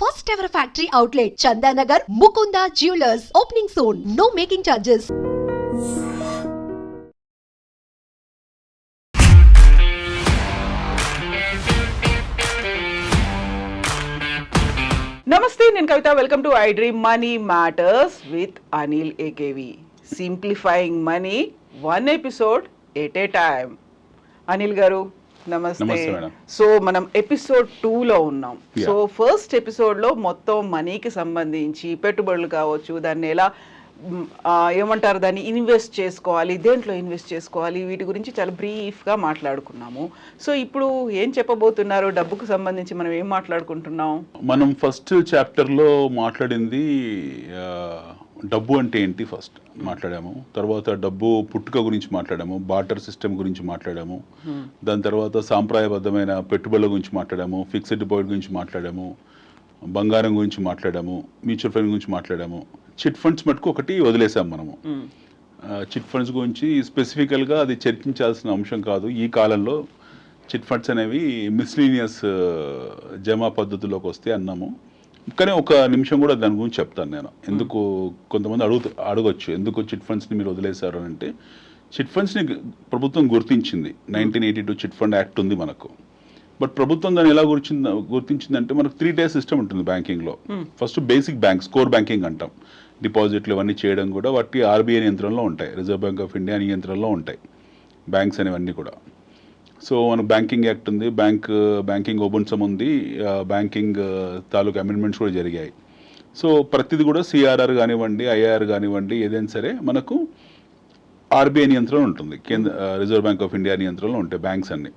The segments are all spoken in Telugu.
first ever factory outlet, Chandanagar, Mukunda Jewelers, opening soon. No making charges. నమస్తే, నేను Kavitha. Welcome to I dream money matters with Anil AKV. Simplifying money, one episode at a time. Anil garu నమస్తే. సో మనం ఎపిసోడ్ 2లో ఉన్నాం. సో ఫస్ట్ ఎపిసోడ్లో మొత్తం మనీకి సంబంధించి పెట్టుబడులు కావచ్చు, దాన్ని ఎలా ఏమంటారు, దాన్ని ఇన్వెస్ట్ చేసుకోవాలి, దేంట్లో ఇన్వెస్ట్ చేసుకోవాలి, వీటి గురించి చాలా బ్రీఫ్గా మాట్లాడుకున్నాము. సో ఇప్పుడు ఏం చెప్పబోతున్నారు? డబ్బుకు సంబంధించి మనం ఏం మాట్లాడుకుంటున్నాం? మనం ఫస్ట్ చాప్టర్లో మాట్లాడింది డబ్బు అంటే ఏంటి ఫస్ట్ మాట్లాడాము. తర్వాత డబ్బు పుట్టుక గురించి మాట్లాడాము, బార్టర్ సిస్టమ్ గురించి మాట్లాడాము. దాని తర్వాత సాంప్రదాయబద్ధమైన పెట్టుబడుల గురించి మాట్లాడాము, ఫిక్స్డ్ డిపాజిట్ గురించి మాట్లాడాము, బంగారం గురించి మాట్లాడాము, మ్యూచువల్ ఫండ్ గురించి మాట్లాడాము. చిట్ ఫండ్స్ మటుకు ఒకటి వదిలేసాం మనము. చిట్ ఫండ్స్ గురించి స్పెసిఫికల్గా అది చర్చించాల్సిన అంశం కాదు ఈ కాలంలో. చిట్ ఫండ్స్ అనేవి మిస్లీనియస్ జమా పద్ధతిలోకి వస్తే అన్నాము. కానీ ఒక నిమిషం కూడా దాని గురించి చెప్తాను నేను. ఎందుకు కొంతమంది అడగొచ్చు ఎందుకు చిట్ ఫండ్స్ని మీరు వదిలేశారు అని. అంటే చిట్ ఫండ్స్ని ప్రభుత్వం గుర్తించింది. 1982 చిట్ ఫండ్ యాక్ట్ ఉంది మనకు. బట్ ప్రభుత్వం దాన్ని ఎలా గుర్తించిందంటే మనకు 3 టైర్ సిస్టమ్ ఉంటుంది బ్యాంకింగ్లో. First basic banks, core banking అంటాం. డిపాజిట్లు ఇవన్నీ చేయడం కూడా వాటి ఆర్బీఐ నియంత్రణలో ఉంటాయి, రిజర్వ్ బ్యాంక్ ఆఫ్ ఇండియా నియంత్రణలో ఉంటాయి బ్యాంక్స్ అనేవన్నీ కూడా. సో మనకు బ్యాంకింగ్ యాక్ట్ ఉంది, బ్యాంకింగ్ ఒబున్సం ఉంది, బ్యాంకింగ్ తాలూకు అమెండ్మెంట్స్ కూడా జరిగాయి. సో ప్రతిది కూడా సిఆర్ఆర్ కానివ్వండి, ఐఆర్ కానివ్వండి, ఏదైనా సరే మనకు ఆర్బీఐ నియంత్రణ ఉంటుంది, రిజర్వ్ బ్యాంక్ ఆఫ్ ఇండియా నియంత్రణలో ఉంటాయి బ్యాంక్స్ అన్ని.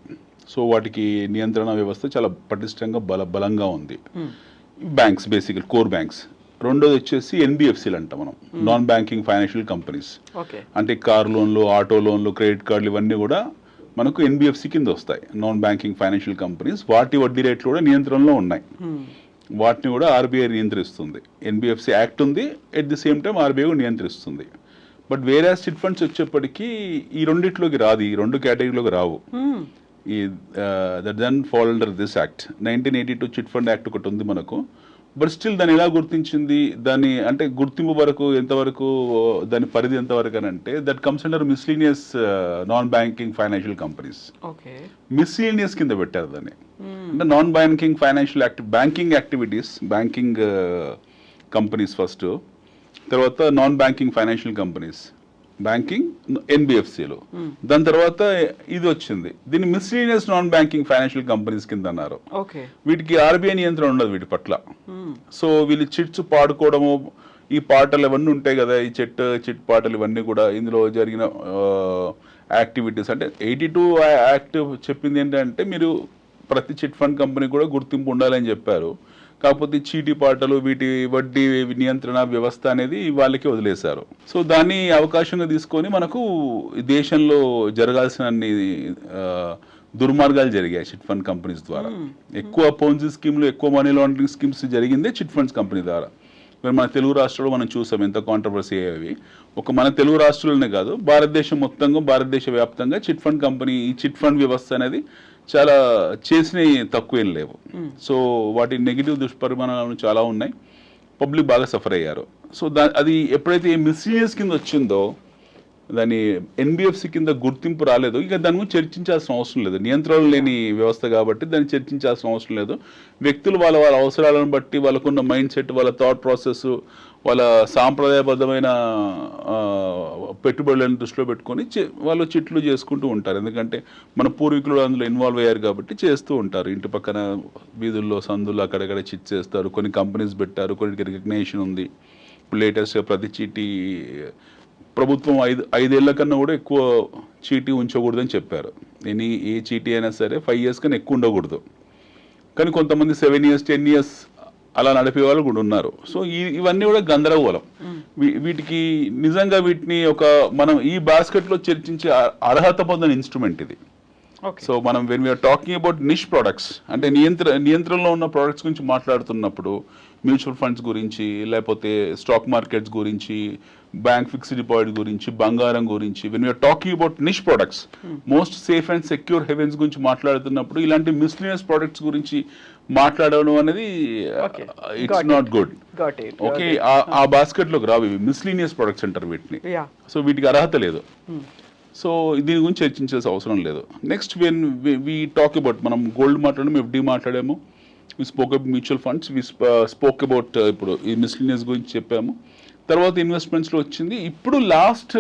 సో వాటికి నియంత్రణ వ్యవస్థ చాలా పటిష్టంగా బలంగా ఉంది. బ్యాంక్స్ బేసికల్ కోర్ బ్యాంక్స్. రెండోది వచ్చేసి ఎన్బిఎఫ్సీలు అంటాం మనం, నాన్ బ్యాంకింగ్ ఫైనాన్షియల్ కంపెనీస్. అంటే కార్ లోన్లు, ఆటో లోన్లు, క్రెడిట్ కార్డులు ఇవన్నీ కూడా మనకు ఎన్బిఎఫ్సి కింద వస్తాయి, నాన్ బ్యాంకింగ్ ఫైనాన్షియల్ కంపెనీస్. వాటి వడ్డీ రేట్లు కూడా నియంత్రణలో ఉన్నాయి. వాటిని కూడా ఆర్బీఐ నియంత్రిస్తుంది. ఎన్బిఎఫ్సి యాక్ట్ ఉంది, at the same time RBI కూడా నియంత్రిస్తుంది. బట్ వేరే చిట్ ఫండ్స్ వచ్చేప్పటికీ ఈ రెండిట్లోకి రాదు, ఈ రెండు కేటగిరీలోకి రావు. ఈ that then fall under this act. 1982 chit fund act ఒకటి ఉంది మనకు. బట్ స్టిల్ దాన్ని ఎలా గుర్తించింది, దాన్ని అంటే గుర్తింపు వరకు ఎంతవరకు, దాని పరిధి ఎంతవరకు అని అంటే that comes under miscellaneous non banking financial companies. Miscellaneous కింద పెట్టారు దాన్ని. అంటే non banking financial banking activities, banking companies first, తర్వాత non banking financial companies, banking ఎన్బిఎఫ్సిలు. దాని తర్వాత ఇది వచ్చింది, దీన్ని miscellaneous non banking financial companies కింద అన్నారు. వీటికి ఆర్బీఐ నియంత్రణ ఉండదు వీటి పట్ల. సో వీళ్ళు చిట్స్ పాడుకోవడము, ఈ పాటలు ఇవన్నీ ఉంటాయి కదా, ఈ చిట్ పాటలు ఇవన్నీ కూడా ఇందులో జరిగిన యాక్టివిటీస్. అంటే 82 యాక్ట్ చెప్పింది ఏంటంటే మీరు ప్రతి చిట్ ఫండ్ కంపెనీ కూడా గుర్తింపు ఉండాలని చెప్పారు. కాకపోతే చీటీ పాటలు, వీటి వడ్డీ నియంత్రణ వ్యవస్థ అనేది వాళ్ళకి వదిలేశారు. సో దాన్ని అవకాశంగా తీసుకొని మనకు దేశంలో జరగాల్సిన అన్ని దుర్మార్గాలు జరిగాయి చిట్ ఫండ్ కంపెనీస్ ద్వారా. ఎక్కువ పోన్జీ స్కీమ్లు, ఎక్కువ మనీ లాండరింగ్ స్కీమ్స్ జరిగిందే చిట్ ఫండ్స్ కంపెనీ ద్వారా. మరి మన తెలుగు రాష్ట్రాల్లో మనం చూసాం ఎంత కాంట్రవర్సీ అయ్యేవి. ఒక మన తెలుగు రాష్ట్రాలనే కాదు, భారతదేశం మొత్తంగా, భారతదేశ వ్యాప్తంగా చిట్ ఫండ్ కంపెనీ, ఈ చిట్ ఫండ్ వ్యవస్థ అనేది చాలా చేసినవి తక్కువేం లేవు. సో వాటి నెగిటివ్ దుష్పరిమాణాలు చాలా ఉన్నాయి. పబ్లిక్ బాగా సఫర్ అయ్యారు. సో అది ఎప్పుడైతే మిస్లీనియస్ కింద వచ్చిందో, దాని ఎన్బిఎఫ్సి కింద గుర్తింపు రాలేదు, ఇక దాని గురించి చర్చించాల్సిన అవసరం లేదు. నియంత్రణ లేని వ్యవస్థ కాబట్టి దాన్ని చర్చించాల్సిన అవసరం లేదు. వ్యక్తులు వాళ్ళ అవసరాలను బట్టి, వాళ్ళకున్న మైండ్ సెట్, వాళ్ళ థాట్ ప్రాసెస్, వాళ్ళ సాంప్రదాయబద్ధమైన పెట్టుబడులను దృష్టిలో పెట్టుకొని వాళ్ళు చిట్లు చేసుకుంటూ ఉంటారు. ఎందుకంటే మన పూర్వీకులు అందులో ఇన్వాల్వ్ అయ్యారు కాబట్టి చేస్తూ ఉంటారు. ఇంటి పక్కన వీధుల్లో, సందుల్లో అక్కడక్కడ చిట్ చేస్తారు. కొన్ని కంపెనీస్ పెట్టారు, కొన్నిటికి రికగ్నేషన్ ఉంది. ఇప్పుడు లేటెస్ట్గా ప్రతి చీటీ ప్రభుత్వం 5 ఏళ్ల కన్నా కూడా ఎక్కువ చీటీ ఉంచకూడదని చెప్పారు. ఏ చీటీ అయినా సరే 5 years కన్నా ఎక్కువ ఉండకూడదు. కానీ కొంతమంది 7 years 10 years అలా నడిపే వాళ్ళు కూడా ఉన్నారు. సో ఇవన్నీ కూడా గందరగోళం. వీటికి నిజంగా వీటిని మనం ఈ బాస్కెట్లో చర్చించే అర్హత పొందిన ఇన్స్ట్రుమెంట్ ఇది. సో మనం when we are talking about niche products, అంటే నియంత్రణలో ఉన్న ప్రొడక్ట్స్ గురించి మాట్లాడుతున్నప్పుడు, మ్యూచువల్ ఫండ్స్ గురించి, లేకపోతే స్టాక్ మార్కెట్స్ గురించి, బ్యాంక్ ఫిక్స్డ్ డిపాజిట్ గురించి, బంగారం గురించి, when we are talking about niche products, most safe and secure havens గురించి మాట్లాడుతున్నప్పుడు ఇలాంటి మిస్లీనియస్ ప్రొడక్ట్స్ గురించి మాట్లాడడం అనేది Okay. It's Got not it. Good. Got it. Okay, ఆ బాస్కెట్ లోకి రావు ఇవి, మిస్లీనియస్ ప్రొడక్ట్స్ అంటారు వీటిని. Yeah. సో వీటికి అర్హత లేదు. సో దీని గురించి చర్చించాల్సిన అవసరం లేదు. Next when we talk about, మనం గోల్డ్ మాట్లాడాము, ఎఫ్డి మాట్లాడాము, we spoke about mutual funds, we spoke about ఇప్పుడు ఈ మిస్లీనియస్ గురించి చెప్పాము. తర్వాత ఇన్వెస్ట్మెంట్స్లో వచ్చింది ఇప్పుడు లాస్ట్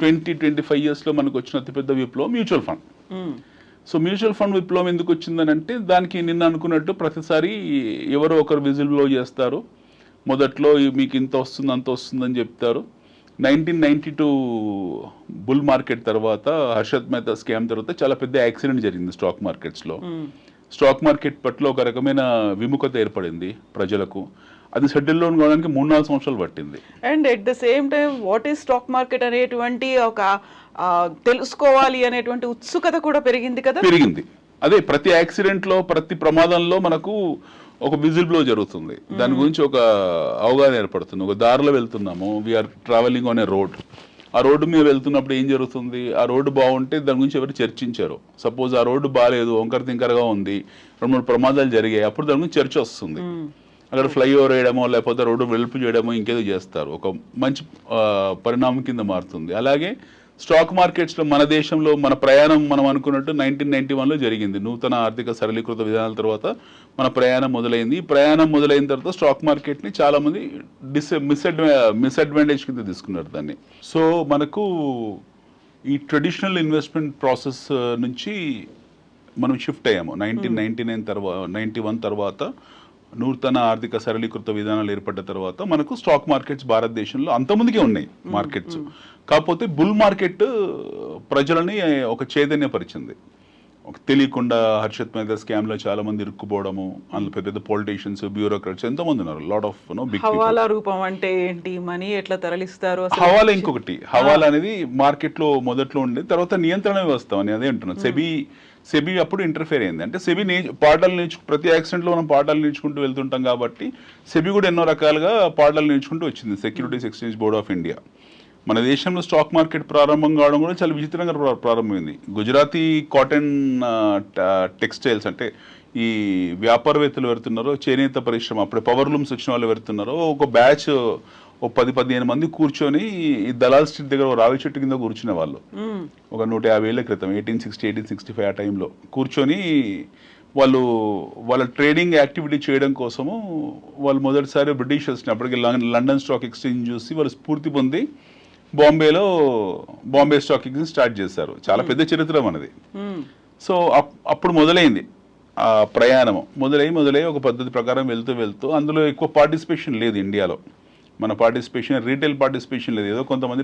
20-25 ఇయర్స్లో మనకు వచ్చిన అతిపెద్ద విప్లవం mutual fund. So mutual fund విప్లవం ఎందుకు వచ్చిందని అంటే, దానికి నిన్న అనుకున్నట్టు ప్రతిసారి ఎవరో ఒకరు విజిల్ బ్లో చేస్తారు. మొదట్లో మీకు ఇంత వస్తుంది అంత వస్తుందని చెప్తారు. 1992 బుల్ మార్కెట్ తర్వాత, హర్షద్ మెహతా స్కామ్ తర్వాత చాలా పెద్ద యాక్సిడెంట్ జరిగింది స్టాక్ మార్కెట్స్లో. స్టాక్ మార్కెట్ పట్ల ఒక రకమైన విముఖత ఏర్పడింది ప్రజలకు. అది సెటిల్ డౌన్ కావడానికి 3-4 సంవత్సరాలు పట్టింది. And at the same time what is stock market అనేటువంటి ఒక తెలుసుకోవాలి అనేటువంటి ఉత్సుకత కూడా పెరిగింది కదా. పెరిగింది. అదే ప్రతి యాక్సిడెంట్లో, ప్రతి ప్రమాదంలో మనకు ఒక విజిల్ బ్లో జరుగుతుంది. దాని గురించి ఒక అవగాహన ఏర్పడుతుంది. ఒక దారిలో వెళ్తున్నాము, we're travelling on a road. ఆ రోడ్డు మీద వెళ్తున్నప్పుడు ఏం జరుగుతుంది, ఆ రోడ్డు బాగుంటే దాని గురించి ఎవరు చర్చించారు. సపోజ్ ఆ రోడ్డు బాగాలేదు, వంకర తింకరగా ఉంది, 2-3 ప్రమాదాలు జరిగాయి, అప్పుడు దాని గురించి చర్చ వస్తుంది. అక్కడ ఫ్లైఓవర్ వేయడమో లేకపోతే రోడ్డు వెలుపు చేయడమో ఇంకేదో చేస్తారు, ఒక మంచి పరిణామం కింద మారుతుంది. అలాగే స్టాక్ మార్కెట్స్లో మన దేశంలో మన ప్రయాణం మనం అనుకున్నట్టు 1991లో జరిగింది. నూతన ఆర్థిక సరళీకృత విధానాల తర్వాత మన ప్రయాణం మొదలైంది. ఈ ప్రయాణం మొదలైన తర్వాత స్టాక్ మార్కెట్ని చాలామంది మిస్అడ్వాంటేజ్ కింద తీసుకున్నారు దాన్ని. సో మనకు ఈ ట్రెడిషనల్ ఇన్వెస్ట్మెంట్ ప్రాసెస్ నుంచి మనం షిఫ్ట్ అయ్యాము 1991 తర్వాత. నూతన ఆర్థిక సరళీకృత విధానాలు ఏర్పడ్డ తర్వాత మనకు స్టాక్ మార్కెట్స్ భారతదేశంలో అంతమందికే ఉన్నాయి మార్కెట్స్. కాకపోతే బుల్ మార్కెట్ ప్రజలని ఒక చైతన్యపరిచింది. తెలియకుండా హర్షద్ మెహతా స్కామ్ లో చాలా మంది ఇరుక్కుపోవడము, అందులో పెద్ద పెద్ద పొలిటీషియన్స్, బ్యూరోక్రాట్స్ ఎంతో మంది ఉన్నారు. లాట్ ఆఫ్ బిగ్ హవాలా రూపం అంటే ఏంటి, మనీ ఎట్లా తరలిస్తారు, హవాలా ఇంకొకటి. హవాలా అనేది మార్కెట్ లో మొదట్లో ఉండేది, తర్వాత నియంత్రణ వ్యవస్థ అని అదే అంటున్నాను. సెబీ అప్పుడు ఇంటర్ఫేర్ అయింది. అంటే సెబీ పాఠాలు ప్రతి యాక్సిడెంట్లో మనం పాఠాలు నేర్చుకుంటూ వెళ్తుంటాం కాబట్టి సెబీ కూడా ఎన్నో రకాలుగా పాఠాలు నేర్చుకుంటూ వచ్చింది. Securities exchange board of India. మన దేశంలో స్టాక్ మార్కెట్ ప్రారంభం కావడం కూడా చాలా విచిత్రంగా ప్రారంభమైంది. గుజరాతీ కాటన్ టెక్స్టైల్స్ అంటే ఈ వ్యాపారవేత్తలు ఎవరుతున్నారో, చేనేత పరిశ్రమ, అప్పుడే పవర్ లూమ్స్ వచ్చిన వాళ్ళు ఎవరుతున్నారో, ఒక బ్యాచ్ ఓ 10-15 మంది కూర్చొని ఈ దలాల్ స్ట్రీట్ దగ్గర రావి చెట్టు కింద కూర్చునే వాళ్ళు. ఒక 150 ఏళ్ల క్రితం 1860-1865 ఆ టైంలో కూర్చొని వాళ్ళ ట్రేడింగ్ యాక్టివిటీ చేయడం కోసము వాళ్ళు మొదటిసారి బ్రిటిషర్స్ని, అప్పటికి లండన్ స్టాక్ ఎక్స్చేంజ్ చూసి వాళ్ళు స్ఫూర్తి పొంది బాంబే స్టాక్ ఎక్స్చేంజ్ స్టార్ట్ చేశారు. చాలా పెద్ద చరిత్ర మనది. సో అప్పుడు మొదలైంది ఆ ప్రయాణం. మొదలై ఒక పద్ధతి ప్రకారం వెళ్తూ అందులో ఎక్కువ పార్టిసిపేషన్ లేదు ఇండియాలో. మన పార్టిసిపేషన్, రీటైల్ పార్టిసిపేషన్ లేదు. ఏదో కొంతమంది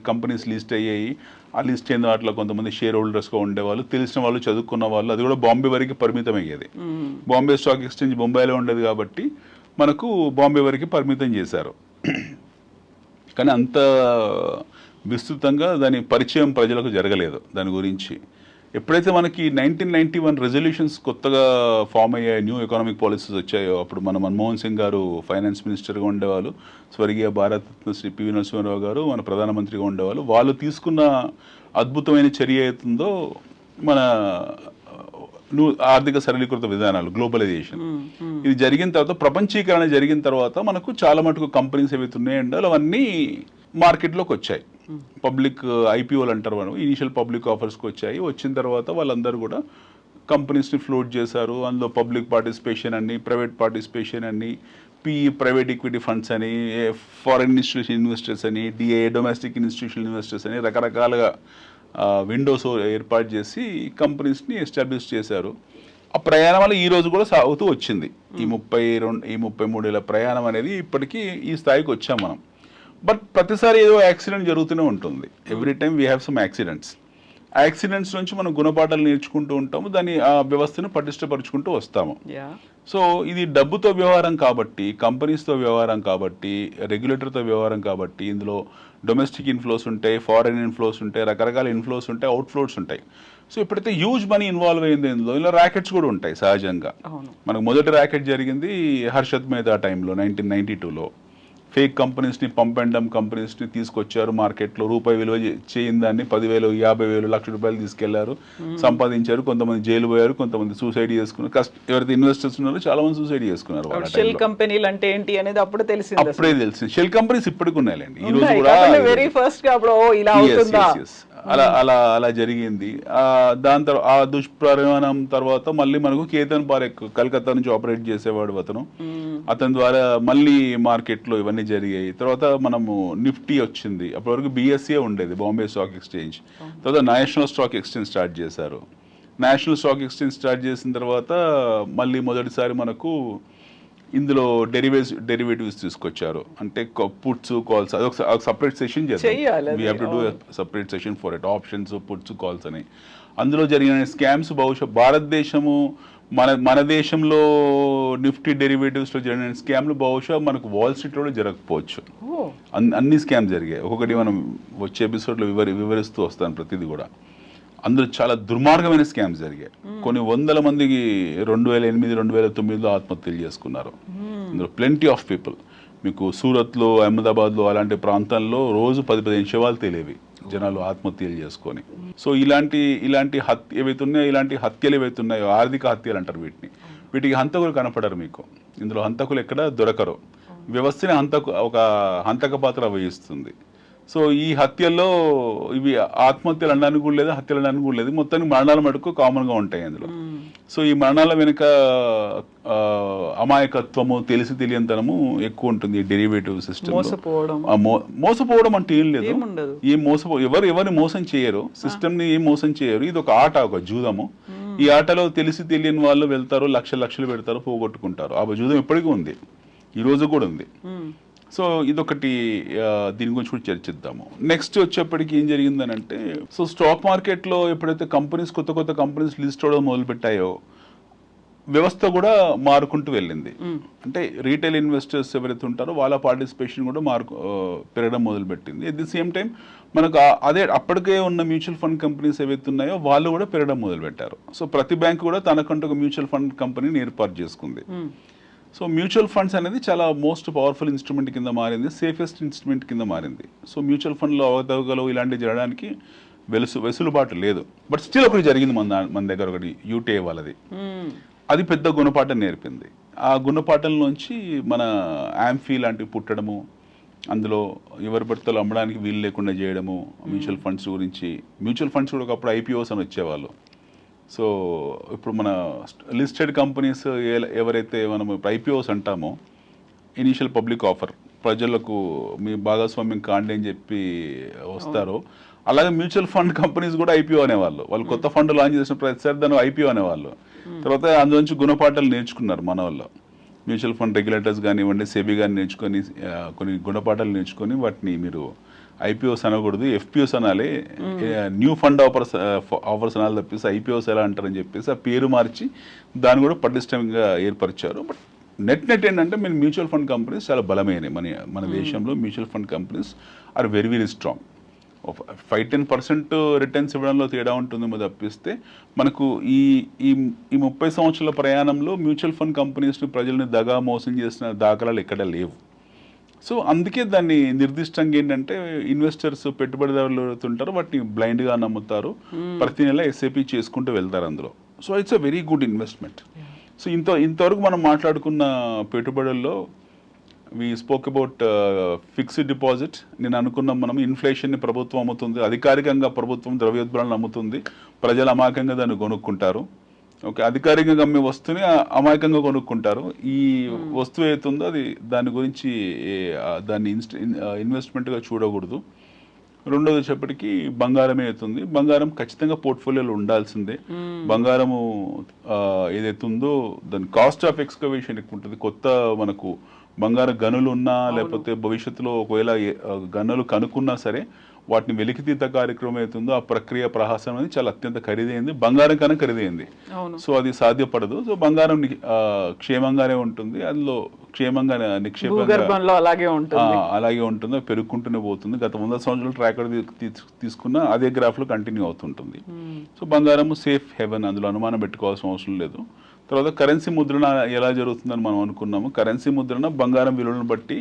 కంపెనీస్ లిస్ట్ అయ్యాయి. ఆ లిస్ట్ అయిన వాటిలో కొంతమంది షేర్ హోల్డర్స్గా ఉండేవాళ్ళు, తెలిసిన వాళ్ళు, చదువుకున్న వాళ్ళు. అది కూడా బాంబే వరకు పరిమితం అయ్యేది. బాంబే స్టాక్ ఎక్స్చేంజ్ బొంబాయిలో ఉండేది కాబట్టి మనకు బాంబే వరకు పరిమితం చేశారు. కానీ అంత విస్తృతంగా దాని పరిచయం ప్రజలకు జరగలేదు దాని గురించి. ఎప్పుడైతే మనకి 1991 రెజల్యూషన్స్ కొత్తగా ఫామ్ అయ్యాయి, న్యూ ఎకనామిక్ పాలసీస్ వచ్చాయో, అప్పుడు మన మన్మోహన్ సింగ్ గారు ఫైనాన్స్ మినిస్టర్గా ఉండేవాళ్ళు, స్వర్గీయ భారతరత్న శ్రీ పివి నరసింహారావు గారు మన ప్రధానమంత్రిగా ఉండేవాళ్ళు. వాళ్ళు తీసుకున్న అద్భుతమైన చర్య అవుతుందో మన ఆర్థిక సరళీకృత విధానాలు, గ్లోబలైజేషన్, ఇది జరిగిన తర్వాత, ప్రపంచీకరణ జరిగిన తర్వాత మనకు చాలా మటుకు కంపెనీస్ ఏవైతే ఉన్నాయంటే అవన్నీ మార్కెట్లోకి వచ్చాయి. పబ్లిక్ ఐపీఓలు అంటారు మనం, ఇనిషియల్ పబ్లిక్ ఆఫర్స్కి వచ్చాయి. వచ్చిన తర్వాత వాళ్ళందరూ కూడా కంపెనీస్ని ఫ్లోట్ చేశారు. అందులో పబ్లిక్ పార్టిసిపేషన్ అని, ప్రైవేట్ పార్టిసిపేషన్ అని, ప్రైవేట్ ఈక్విటీ ఫండ్స్ అని, ఫారెన్ ఇన్స్టిట్యూషన్ ఇన్వెస్టర్స్ అని, డొమెస్టిక్ ఇన్స్టిట్యూషనల్ ఇన్వెస్టర్స్ అని రకరకాలుగా విండోస్ ఏర్పాటు చేసి కంపెనీస్ని ఎస్టాబ్లిష్ చేశారు. ఆ ప్రయాణం వల్ల ఈ రోజు కూడా సాగుతూ వచ్చింది. ఈ 33 ఏళ్ళ ప్రయాణం అనేది ఇప్పటికీ ఈ స్థాయికి వచ్చాం మనం. బట్ ప్రతిసారి ఏదో యాక్సిడెంట్ జరుగుతూనే ఉంటుంది. Every time we have some accidents. ఆ యాక్సిడెంట్స్ నుంచి మనం గుణపాఠాలు నేర్చుకుంటూ ఉంటాము, దాని ఆ వ్యవస్థను పటిష్టపరుచుకుంటూ వస్తాము. సో ఇది డబ్బుతో వ్యవహారం కాబట్టి, కంపెనీస్తో వ్యవహారం కాబట్టి, రెగ్యులేటర్తో వ్యవహారం కాబట్టి, ఇందులో డొమెస్టిక్ ఇన్ఫ్లోస్ ఉంటాయి, ఫారెన్ ఇన్ఫ్లోస్ ఉంటాయి, రకరకాల ఇన్ఫ్లోస్ ఉంటాయి, అవుట్ఫ్లోస్ ఉంటాయి. సో ఎప్పుడైతే హ్యూజ్ మనీ ఇన్వాల్వ్ అయింది ఇందులో, ఇలా ర్యాకెట్స్ కూడా ఉంటాయి సహజంగా. మనకు మొదటి ర్యాకెట్ జరిగింది హర్షద్ మెహతా టైంలో 1992లో. ఫేక్ కంపెనీస్ని పంప్ అండ్ డంప్ కంపెనీస్ని తీసుకొచ్చారు మార్కెట్లో, రూపాయి విలువ చేయని దాన్ని 10,000, 50,000, ₹1,00,000 తీసుకెళ్లారు, సంపాదించారు. కొంతమంది జైలు పోయారు, కొంతమంది సూసైడ్ చేసుకున్నారు. ఎవరైతే ఇన్వెస్టర్స్ ఉన్నారో చాలా మంది సూసైడ్ చేసుకున్నారు. షెల్ కంపెనీలు అంటే ఏంటి అనేది అప్పుడే తెలిసింది. అప్పుడే తెలిసింది. షెల్ కంపెనీస్ ఇప్పటికి ఉన్నాయండి, ఈ రోజు కూడా వెరీ ఫస్ట్ గా అప్పుడు ఇలా అవుతుందా, అలా అలా అలా జరిగింది. దాని తర్వాత ఆ దుష్పరిణామం తర్వాత మళ్ళీ మనకు కేతన్ పారేఖ్ కలకత్తా నుంచి ఆపరేట్ చేసేవాడు అతని ద్వారా మళ్ళీ మార్కెట్లో ఇవన్నీ జరిగాయి. తర్వాత మనము నిఫ్టీ వచ్చింది. అప్పటి వరకు BSE ఉండేది, బాంబే స్టాక్ ఎక్స్చేంజ్. తర్వాత నేషనల్ స్టాక్ ఎక్స్చేంజ్ స్టార్ట్ చేశారు. నేషనల్ స్టాక్ ఎక్స్చేంజ్ స్టార్ట్ చేసిన తర్వాత మళ్ళీ మొదటిసారి మనకు ఇందులో డెరివేటివ్స్ తీసుకొచ్చారు. అంటే పుట్స్ కాల్స్, అది ఒక సపరేట్ సెషన్ చేయాలి. We have to do separate session for it. Options, puts, calls అని. అందులో జరిగిన స్కామ్స్ బహుశా భారతదేశము మన దేశంలో నిఫ్టీ డెరివేటివ్స్లో జరిగిన స్కామ్లు బహుశా మనకు వాల్ స్ట్రీట్లో జరగకపోవచ్చు. అన్ని స్కామ్ జరిగాయి. ఒక్కొక్కటి మనం వచ్చే ఎపిసోడ్లో వివరిస్తూ వస్తాను ప్రతిదీ కూడా. అందులో చాలా దుర్మార్గమైన స్కామ్స్ జరిగాయి. కొన్ని వందల మందికి 2008, 2009లో ఆత్మహత్యలు చేసుకున్నారు. అందులో ప్లెంటీ ఆఫ్ పీపుల్. మీకు సూరత్లో, అహ్మదాబాద్లో అలాంటి ప్రాంతాల్లో రోజు 10-15 శవాలు తెలియవి జనాలు ఆత్మహత్యలు చేసుకొని. సో ఇలాంటి ఇలాంటి హత్యలు ఏవైతే ఉన్నాయో, ఆర్థిక హత్యలు అంటారు వీటికి హంతకులు కనపడరు మీకు. ఇందులో హంతకులు ఎక్కడ దొరకరు. వ్యవస్థని ఒక హంతక పాత్ర వహిస్తుంది. సో ఈ హత్యల్లో ఇవి ఆత్మహత్యలు అనడానికి కూడా లేదు, హత్యలు అనడానికి కూడా లేదు. మొత్తానికి మరణాల మటుకు కామన్గా ఉంటాయి అందులో. సో ఈ మరణాల వెనుక అమాయకత్వము, తెలియనితనము ఎక్కువ ఉంటుంది ఈ డెరివేటివ్ సిస్టమ్. మోసపోవడం అంటే ఏం లేదు. ఎవరిని మోసం చేయరు, సిస్టమ్ ని ఏం మోసం చేయరు. ఇది ఒక ఆట, ఒక జూదము. ఈ ఆటలో తెలియని వాళ్ళు వెళ్తారు, లక్షలు పెడతారు, పోగొట్టుకుంటారు. ఆ జూదం ఎప్పటికీ ఉంది, ఈ రోజు కూడా ఉంది. సో ఇదొకటి, దీని గురించి కూడా చర్చిద్దాము. నెక్స్ట్ వచ్చేప్పటికి ఏం జరిగిందని అంటే, సో స్టాక్ మార్కెట్లో ఎప్పుడైతే కొత్త కంపెనీస్ లిస్ట్ అవడం మొదలుపెట్టాయో, వ్యవస్థ కూడా మారుకుంటూ వెళ్ళింది. అంటే రీటైల్ ఇన్వెస్టర్స్ ఎవరైతే ఉంటారో వాళ్ళ పార్టిసిపేషన్ కూడా పెరగడం మొదలుపెట్టింది. అట్ ది సేమ్ టైం మనకు అప్పటికే ఉన్న మ్యూచువల్ ఫండ్ కంపెనీస్ ఏవైతే ఉన్నాయో వాళ్ళు కూడా పెరగడం మొదలుపెట్టారు. సో ప్రతి బ్యాంక్ కూడా తనకంటూ ఒక మ్యూచువల్ ఫండ్ కంపెనీని ఏర్పాటు చేసుకుంది. సో మ్యూచువల్ ఫండ్స్ అనేది చాలా మోస్ట్ పవర్ఫుల్ ఇన్స్ట్రుమెంట్ కింద మారింది, సేఫెస్ట్ ఇన్స్ట్రుమెంట్ కింద మారింది. సో మ్యూచువల్ ఫండ్లో అవతవగలు ఇలాంటివి జరగడానికి వెసులుబాటు లేదు. బట్ స్టిల్ ఒకటి జరిగింది మన దగ్గర, ఒకటి యూటీఐ వాళ్ళది. అది పెద్ద గుణపాఠం నేర్పింది. ఆ గుణపాఠంలోంచి మన యాంఫీ లాంటివి పుట్టడము, అందులో ఎవరి భర్తలు అమ్మడానికి వీలు లేకుండా చేయడము, మ్యూచువల్ ఫండ్స్ కూడా ఒకప్పుడు IPOs అని వచ్చేవాళ్ళు. సో ఇప్పుడు మన లిస్టెడ్ కంపెనీస్ ఎవరైతే మనం IPOs అంటామో, ఇనీషియల్ పబ్లిక్ ఆఫర్, ప్రజలకు మీ భాగస్వామ్యం కాండి అని చెప్పి వస్తారో, అలాగే మ్యూచువల్ ఫండ్ కంపెనీస్ కూడా IPO అనేవాళ్ళు. వాళ్ళు కొత్త ఫండ్ లాంచ్ చేసిన ప్రతిసారి దాన్ని IPO అనేవాళ్ళు. తర్వాత అందులోంచి గుణపాఠాలు నేర్చుకున్నారు మన వాళ్ళు. మ్యూచువల్ ఫండ్ రెగ్యులేటర్స్ కానివ్వండి, సెబీ కానీ నేర్చుకొని కొన్ని గుణపాఠాలు నేర్చుకొని వాటిని మీరు IPOs అనకూడదు, FPOs అనాలి, న్యూ ఫండ్ ఆఫర్స్ అనాలి తప్పిస్తే IPOs ఎలా అంటారని చెప్పేసి ఆ పేరు మార్చి దాన్ని కూడా పటిష్టంగా ఏర్పరిచారు. బట్ నెట్ ఏంటంటే మీరు మ్యూచువల్ ఫండ్ కంపెనీస్ చాలా బలమైనవి. మన దేశంలో mutual fund companies are very strong. 5-10% returns ఇవ్వడంలో తేడా ఉంటుంది తప్పిస్తే మనకు ఈ 30 సంవత్సరాల ప్రయాణంలో మ్యూచువల్ ఫండ్ కంపెనీస్ని ప్రజల్ని మోసం చేసిన దాఖలాలు ఎక్కడ లేవు. సో అందుకే దాన్ని నిర్దిష్టంగా ఏంటంటే ఇన్వెస్టర్స్, పెట్టుబడిదారులు ఎవరుతుంటారో వాటిని బ్లైండ్గా నమ్ముతారు, ప్రతి నెల SIP చేసుకుంటూ వెళ్తారు అందులో. So it's a very good investment. So ఇంతవరకు మనం మాట్లాడుకున్న పెట్టుబడుల్లో we spoke about fixed deposit. నేను అనుకున్నాం, మనం ఇన్ఫ్లేషన్ని ప్రభుత్వం అమ్ముతుంది, అధికారికంగా ప్రభుత్వం ద్రవ్యోల్బణాలను అమ్ముతుంది, ప్రజలు అమాయకంగా దాన్ని కొనుక్కుంటారు. ఓకే, అధికారికంగా అమ్మే వస్తువుని అమాయకంగా కొనుక్కుంటారు. ఈ వస్తువు ఏతుందో దాని గురించి దాన్ని ఇన్వెస్ట్మెంట్గా చూడకూడదు. రెండోది వచ్చేప్పటికి బంగారమే అవుతుంది. బంగారం ఖచ్చితంగా పోర్ట్ఫోలియోలో ఉండాల్సిందే. బంగారము ఏదైతే ఉందో దాని కాస్ట్ ఆఫ్ ఎక్స్కవేషన్ ఎక్కువ ఉంటుంది. కొత్త మనకు బంగారు గనులు ఉన్నా, లేకపోతే భవిష్యత్తులో ఒకవేళ గనులు కనుక్కున్నా సరే వాటిని వెలికితీత కార్యక్రమం అవుతుందో ఆ ప్రక్రియ ప్రహాసం అనేది చాలా అత్యంత ఖరీదైంది, బంగారం కన్నా ఖరీదైంది. సో అది సాధ్యపడదు. సో బంగారం క్షేమంగానే ఉంటుంది, అందులో క్షేమంగా నిక్షేపంగా అలాగే ఉంటుంది, పెరుగుకుంటూనే పోతుంది. గత 100 సంవత్సరాలు ట్రాక్ తీసుకున్న అదే గ్రాఫ్లో కంటిన్యూ అవుతుంటుంది. సో బంగారం సేఫ్ హెవెన్, అందులో అనుమానం పెట్టుకోవాల్సిన అవసరం లేదు. తర్వాత కరెన్సీ ముద్రణ ఎలా జరుగుతుందని మనం అనుకున్నాము. కరెన్సీ ముద్రణ బంగారం విలువను బట్టి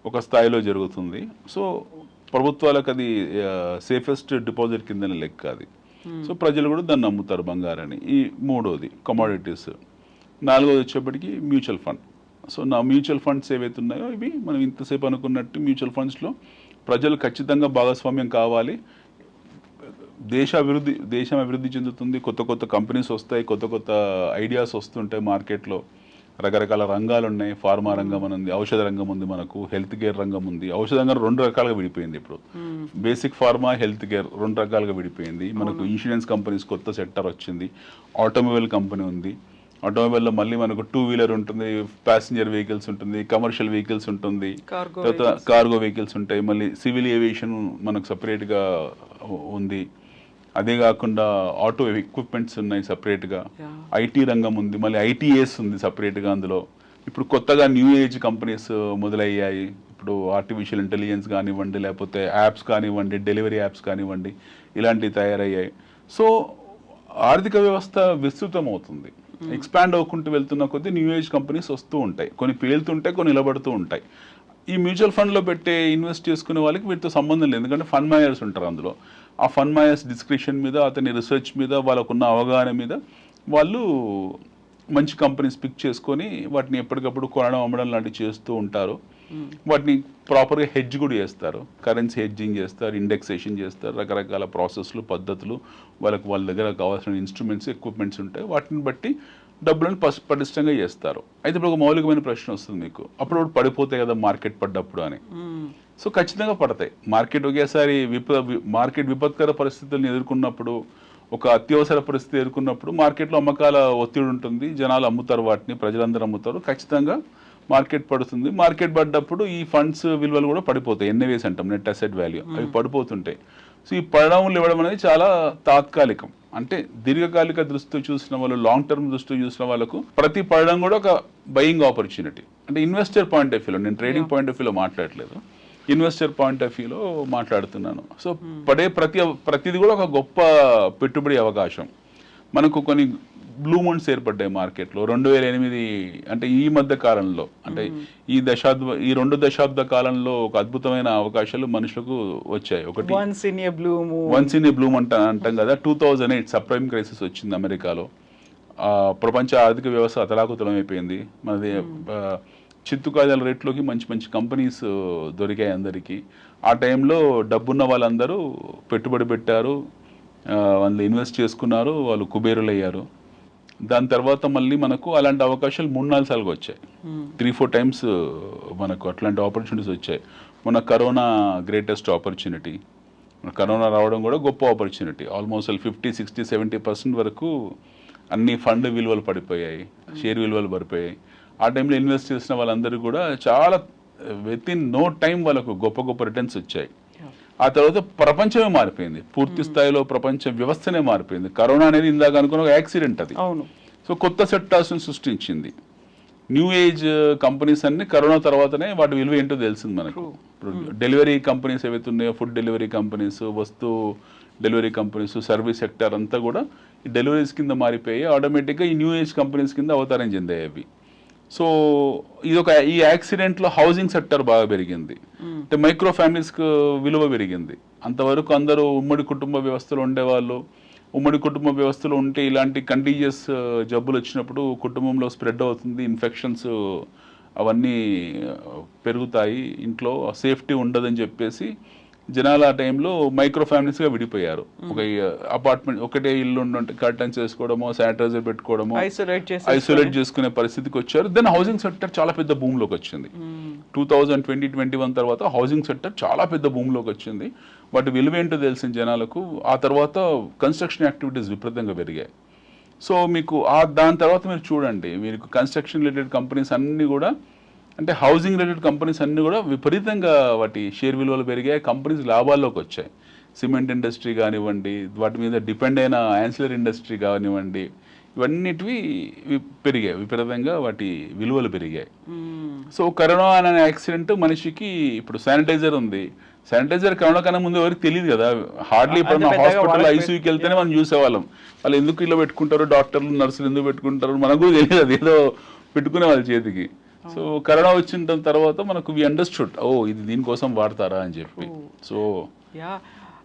ఒక స్థాయిలో జరుగుతుంది. సో ప్రభుత్వాలకు అది సేఫెస్ట్ డిపాజిట్ కిందనే లెక్క అది. సో ప్రజలు కూడా దాన్ని నమ్ముతారు బంగారాన్ని. ఈ మూడోది కమోడిటీస్. నాలుగోది వచ్చేప్పటికి మ్యూచువల్ ఫండ్. సో నా మ్యూచువల్ ఫండ్స్ ఏవైతే ఉన్నాయో ఇవి మనం ఇంతసేపు అనుకున్నట్టు మ్యూచువల్ ఫండ్స్లో ప్రజలు ఖచ్చితంగా భాగస్వామ్యం కావాలి. దేశం అభివృద్ధి చెందుతుంది, కొత్త కొత్త కంపెనీస్ వస్తాయి, కొత్త కొత్త ఐడియాస్ వస్తుంటాయి మార్కెట్లో. రకరకాల రంగాలు ఉన్నాయి. ఫార్మా రంగం ఉంది, ఔషధ రంగం ఉంది, మనకు హెల్త్ కేర్ రంగం ఉంది. ఔషధ రంగం 2 రకాలుగా విడిపోయింది ఇప్పుడు. బేసిక్ ఫార్మా, హెల్త్ కేర్ 2 రకాలుగా విడిపోయింది. మనకు ఇన్సూరెన్స్ కంపెనీస్ కొత్త సెక్టర్ వచ్చింది. ఆటోమొబైల్ కంపెనీ ఉంది. ఆటోమొబైల్లో మళ్ళీ మనకు 2 వీలర్ ఉంటుంది, ప్యాసింజర్ వెహికల్స్ ఉంటుంది, కమర్షియల్ వెహికల్స్ ఉంటుంది, తర్వాత కార్గో వెహికల్స్ ఉంటాయి, మళ్ళీ సివిల్ ఏవియేషన్ మనకు సపరేట్గా ఉంది. అదే కాకుండా ఆటో ఎక్విప్మెంట్స్ ఉన్నాయి సపరేట్గా. ఐటీ రంగం ఉంది, మళ్ళీ ఐటీఎస్ ఉంది సపరేట్గా అందులో. ఇప్పుడు కొత్తగా న్యూ ఏజ్ కంపెనీస్ మొదలయ్యాయి. ఇప్పుడు ఆర్టిఫిషియల్ ఇంటెలిజెన్స్ కానివ్వండి, లేకపోతే యాప్స్ కానివ్వండి, డెలివరీ యాప్స్ కానివ్వండి, ఇలాంటివి తయారయ్యాయి. సో ఆర్థిక వ్యవస్థ విస్తృతం అవుతుంది. ఎక్స్పాండ్ అవ్వకుంటూ వెళ్తున్న కొద్దీ న్యూ ఏజ్ కంపెనీస్ వస్తూ ఉంటాయి. కొన్ని పేలుతుంటాయి, కొన్ని నిలబడుతూ ఉంటాయి. ఈ మ్యూచువల్ ఫండ్లో పెట్టే ఇన్వెస్ట్ చేసుకునే వాళ్ళకి వీటితో సంబంధం లేదు. ఎందుకంటే ఫండ్ మేనేజర్స్ ఉంటారు అందులో. ఆ ఫండ్ మేనేజర్స్ డిస్క్రిప్షన్ మీద, అతని రీసెర్చ్ మీద, వాళ్ళకున్న అవగాహన మీద వాళ్ళు మంచి కంపెనీస్ పిక్ చేసుకొని వాటిని ఎప్పటికప్పుడు కొనడం, అమ్మడం లాంటివి చేస్తూ ఉంటారు. వాటిని ప్రాపర్గా హెడ్జ్ కూడా చేస్తారు. కరెన్సీ హెడ్జింగ్ చేస్తారు, ఇండెక్సేషన్ చేస్తారు, రకరకాల ప్రాసెస్లు, పద్ధతులు, వాళ్ళ దగ్గర కావాల్సిన ఇన్స్ట్రుమెంట్స్, ఎక్విప్మెంట్స్ ఉంటాయి. వాటిని బట్టి డబ్బులను పటిష్టంగా చేస్తారు. అయితే ఇప్పుడు ఒక మౌలికమైన ప్రశ్న వస్తుంది మీకు, అప్పుడు పడిపోతాయి కదా మార్కెట్ పడ్డప్పుడు అని. సో ఖచ్చితంగా పడతాయి. మార్కెట్ ఒకేసారి మార్కెట్ విపత్కర పరిస్థితులను ఎదుర్కొన్నప్పుడు, ఒక అత్యవసర పరిస్థితి ఎదుర్కొన్నప్పుడు మార్కెట్లో అమ్మకాల ఒత్తిడి ఉంటుంది. జనాలు అమ్ముతారు, వాటిని ప్రజలందరూ అమ్ముతారు. ఖచ్చితంగా మార్కెట్ పడుతుంది. మార్కెట్ పడ్డప్పుడు ఈ ఫండ్స్ విలువలు కూడా పడిపోతాయి. ఎన్ఏవేస్ అంటాం, నెట్ అసెట్ వాల్యూ, అవి పడిపోతుంటాయి. సో ఈ పడడం ఇవ్వడం అనేది చాలా తాత్కాలికం. అంటే దీర్ఘకాలిక దృష్టితో చూసిన వాళ్ళు, లాంగ్ టర్మ్ దృష్టితో చూసిన వాళ్ళకు ప్రతి పడడం కూడా ఒక బయింగ్ ఆపర్చునిటీ. అంటే ఇన్వెస్టర్ పాయింట్ ఆఫ్ వ్యూలో, నేను ట్రేడింగ్ పాయింట్ ఆఫ్ వ్యూలో మాట్లాడలేదు, ఇన్వెస్టర్ పాయింట్ ఆఫ్ వ్యూలో మాట్లాడుతున్నాను. సో పడే ప్రతిది కూడా ఒక గొప్ప పెట్టుబడి అవకాశం. మనకు కొన్ని బ్లూ మూన్స్ ఏర్పడ్డాయి మార్కెట్లో 2008, అంటే ఈ మధ్య కాలంలో, అంటే ఈ 2 దశాబ్ద కాలంలో ఒక అద్భుతమైన అవకాశాలు మనుషులకు వచ్చాయి. ఒకటి వన్స్ ఇన్ ఏ బ్లూమ్ అంటాం కదా. 2008 సబ్ప్రైమ్ క్రైసిస్ వచ్చింది అమెరికాలో. ప్రపంచ ఆర్థిక వ్యవస్థ అతలాకుతలం అయిపోయింది. మనది చిత్తుకాయల రేట్లోకి మంచి మంచి కంపెనీస్ దొరికాయి అందరికీ. ఆ టైంలో డబ్బున్న వాళ్ళందరూ పెట్టుబడి పెట్టారు, వాళ్ళు ఇన్వెస్ట్ చేసుకున్నారు, వాళ్ళు కుబేరులు అయ్యారు. దాని తర్వాత మళ్ళీ మనకు అలాంటి అవకాశాలు 3-4 సార్లుగా వచ్చాయి. 3-4 టైమ్స్ మనకు అట్లాంటి ఆపర్చునిటీస్ వచ్చాయి. మన కరోనా గ్రేటెస్ట్ ఆపర్చునిటీ. కరోనా రావడం కూడా గొప్ప ఆపర్చునిటీ. ఆల్మోస్ట్ 50-60-70% వరకు అన్ని ఫండ్ విలువలు పడిపోయాయి, షేర్ విలువలు పడిపోయాయి. ఆ టైంలో ఇన్వెస్ట్ చేసిన వాళ్ళందరూ కూడా చాలా విత్ ఇన్ నో టైం వాళ్ళకు గొప్ప గొప్ప రిటర్న్స్ వచ్చాయి. ఆ తర్వాత ప్రపంచమే మారిపోయింది, పూర్తి స్థాయిలో ప్రపంచ వ్యవస్థనే మారిపోయింది. కరోనా అనేది ఇందాక అనుకున్న ఒక యాక్సిడెంట్ అది. సో కొత్త సెక్టార్స్ని సృష్టించింది. న్యూ ఏజ్ కంపెనీస్ అన్ని కరోనా తర్వాతనే వాటి విలువ ఏంటో తెలిసింది మనకు. ఇప్పుడు డెలివరీ కంపెనీస్ ఏవైతే ఉన్నాయో, ఫుడ్ డెలివరీ కంపెనీస్, వస్తు డెలివరీ కంపెనీస్, సర్వీస్ సెక్టర్ అంతా కూడా ఈ డెలివరీస్ కింద మారిపోయి ఆటోమేటిక్గా ఈ న్యూ ఏజ్ కంపెనీస్ కింద అవతారం చెందాయి అవి. సో ఈ యాక్సిడెంట్లో హౌసింగ్ సెక్టర్ బాగా పెరిగింది. అంటే మైక్రో ఫ్యామిలీస్కి విలువ పెరిగింది. అంతవరకు అందరూ ఉమ్మడి కుటుంబ వ్యవస్థలో ఉండేవాళ్ళు. ఉమ్మడి కుటుంబ వ్యవస్థలో ఉంటే ఇలాంటి కంటీజియస్ జబ్బులు వచ్చినప్పుడు కుటుంబంలో స్ప్రెడ్ అవుతుంది, ఇన్ఫెక్షన్స్ అవన్నీ పెరుగుతాయి, ఇంట్లో సేఫ్టీ ఉండదని చెప్పేసి జనాలు ఆ టైంలో మైక్రో ఫ్యామిలీస్గా విడిపోయారు. ఒక అపార్ట్మెంట్, ఒకటే ఇల్లు ఉంటే కర్టన్స్ చేసుకోవడమో, శానిటైజర్ పెట్టుకోవడమో, ఐసోలేట్ చేసుకునే పరిస్థితికి వచ్చారు. దెన్ హౌసింగ్ సెక్టర్ చాలా పెద్ద భూమిలోకి వచ్చింది. 2020-21 తర్వాత హౌసింగ్ సెక్టర్ చాలా పెద్ద భూమిలోకి వచ్చింది. వాటి విలువ ఏంటో తెలిసిన జనాలకు. ఆ తర్వాత కన్స్ట్రక్షన్ యాక్టివిటీస్ విపరీతంగా పెరిగాయి. సో మీకు దాని తర్వాత మీరు చూడండి, మీకు కన్స్ట్రక్షన్ రిలేటెడ్ కంపెనీస్ అన్నీ కూడా, అంటే హౌసింగ్ రిలేటెడ్ కంపెనీస్ అన్నీ కూడా విపరీతంగా వాటి షేర్ విలువలు పెరిగాయి. కంపెనీస్ లాభాల్లోకి వచ్చాయి. సిమెంట్ ఇండస్ట్రీ కానివ్వండి, వాటి మీద డిపెండ్ అయిన యాన్సిలరీ ఇండస్ట్రీ కానివ్వండి, ఇవన్నిటివి పెరిగాయి విపరీతంగా, వాటి విలువలు పెరిగాయి. సో కరోనా అనే యాక్సిడెంట్ మనిషికి, ఇప్పుడు శానిటైజర్ ఉంది, శానిటైజర్ కరోనా కన్నా ముందు ఎవరికి తెలియదు కదా. హార్డ్లీ ఇప్పుడు హాస్పిటల్ ఐసీయూకి వెళ్తేనే మనం చూసేవాళ్ళం. వాళ్ళు ఎందుకు ఇలా పెట్టుకుంటారు, డాక్టర్లు నర్సులు ఎందుకు పెట్టుకుంటారు మనకు కూడా తెలియదు. అది ఏదో పెట్టుకునే వాళ్ళ చేతికి. సో కరోనా వచ్చిన తర్వాత మనకు వి అండర్స్టూడ్ ఇది దీనికోసం వాడతారా అని చెప్పి. సో యా,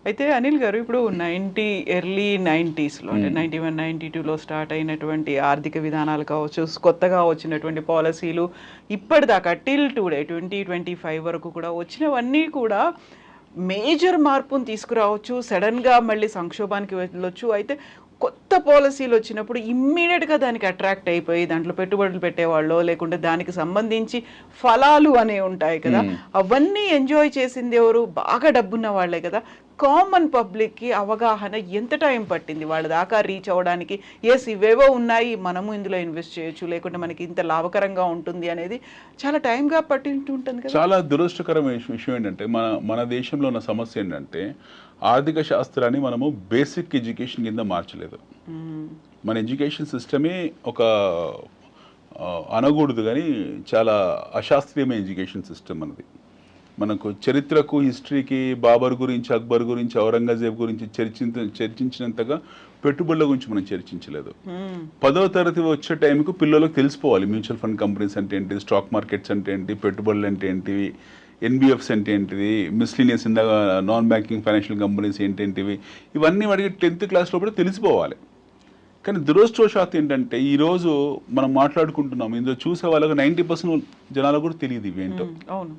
అయితే అనిల్ గారు ఇప్పుడు ఎర్లీ 90sలో అంటే 91, 92లో స్టార్ట్ అయినటువంటి ఆర్థిక విధానాలు కావచ్చు, కొత్తగా వచ్చినటువంటి పాలసీలు, ఇప్పటిదాకా టిల్ టుడే 2025 వరకు కూడా వచ్చినవన్నీ కూడా మేజర్ మార్పును తీసుకురావచ్చు, సడన్గా మళ్ళీ సంక్షోభానికి వెళ్ళొచ్చు. అయితే కొత్త పాలసీలు వచ్చినప్పుడు ఇమ్మీడియట్గా దానికి అట్రాక్ట్ అయిపోయి దాంట్లో పెట్టుబడులు పెట్టేవాళ్ళు, లేకుంటే దానికి సంబంధించి ఫలాలు అనేవి ఉంటాయి కదా, అవన్నీ ఎంజాయ్ చేసింది ఎవరు? బాగా డబ్బున్న వాళ్ళే కదా. కామన్ పబ్లిక్కి అవగాహన ఎంత టైం పట్టింది వాళ్ళ దాకా రీచ్ అవ్వడానికి? ఇవేవో ఉన్నాయి, మనము ఇందులో ఇన్వెస్ట్ చేయొచ్చు, లేకుంటే మనకి ఇంత లాభకరంగా ఉంటుంది అనేది చాలా టైంగా పట్టింటుంటుంది కదా. చాలా దురదృష్టకరమైన విషయం ఏంటంటే మన దేశంలో ఉన్న సమస్య ఏంటంటే ఆర్థిక శాస్త్రాన్ని మనము బేసిక్ ఎడ్యుకేషన్ కింద మార్చలేదు. మన ఎడ్యుకేషన్ సిస్టమే ఒక అనకూడదు కానీ చాలా అశాస్త్రీయమైన ఎడ్యుకేషన్ సిస్టమ్ మనది. మనకు చరిత్రకు, హిస్టరీకి, బాబర్ గురించి, అక్బర్ గురించి, ఔరంగజేబ్ గురించి చర్చించినంతగా పెట్టుబడుల గురించి మనం చర్చించలేదు. 10వ తరగతి వచ్చే టైంకు పిల్లలకు తెలిసిపోవాలి మ్యూచువల్ ఫండ్ కంపెనీస్ అంటే ఏంటి, స్టాక్ మార్కెట్స్ అంటే ఏంటి, పెట్టుబడులు అంటే ఏంటివి, ఎన్బిఎఫ్స్ అంటే ఏంటిది, miscellaneous non banking financial companies ఏంటేంటివి, ఇవన్నీ వాడికి 10th క్లాస్ లోపల తెలిసిపోవాలి. కానీ దురదృష్టవశాత్తు ఏంటంటే ఈరోజు మనం మాట్లాడుకుంటున్నాం, ఇందులో చూసే వాళ్ళకి 90% జనాలకు కూడా తెలియదు ఇవేంటో. అవును.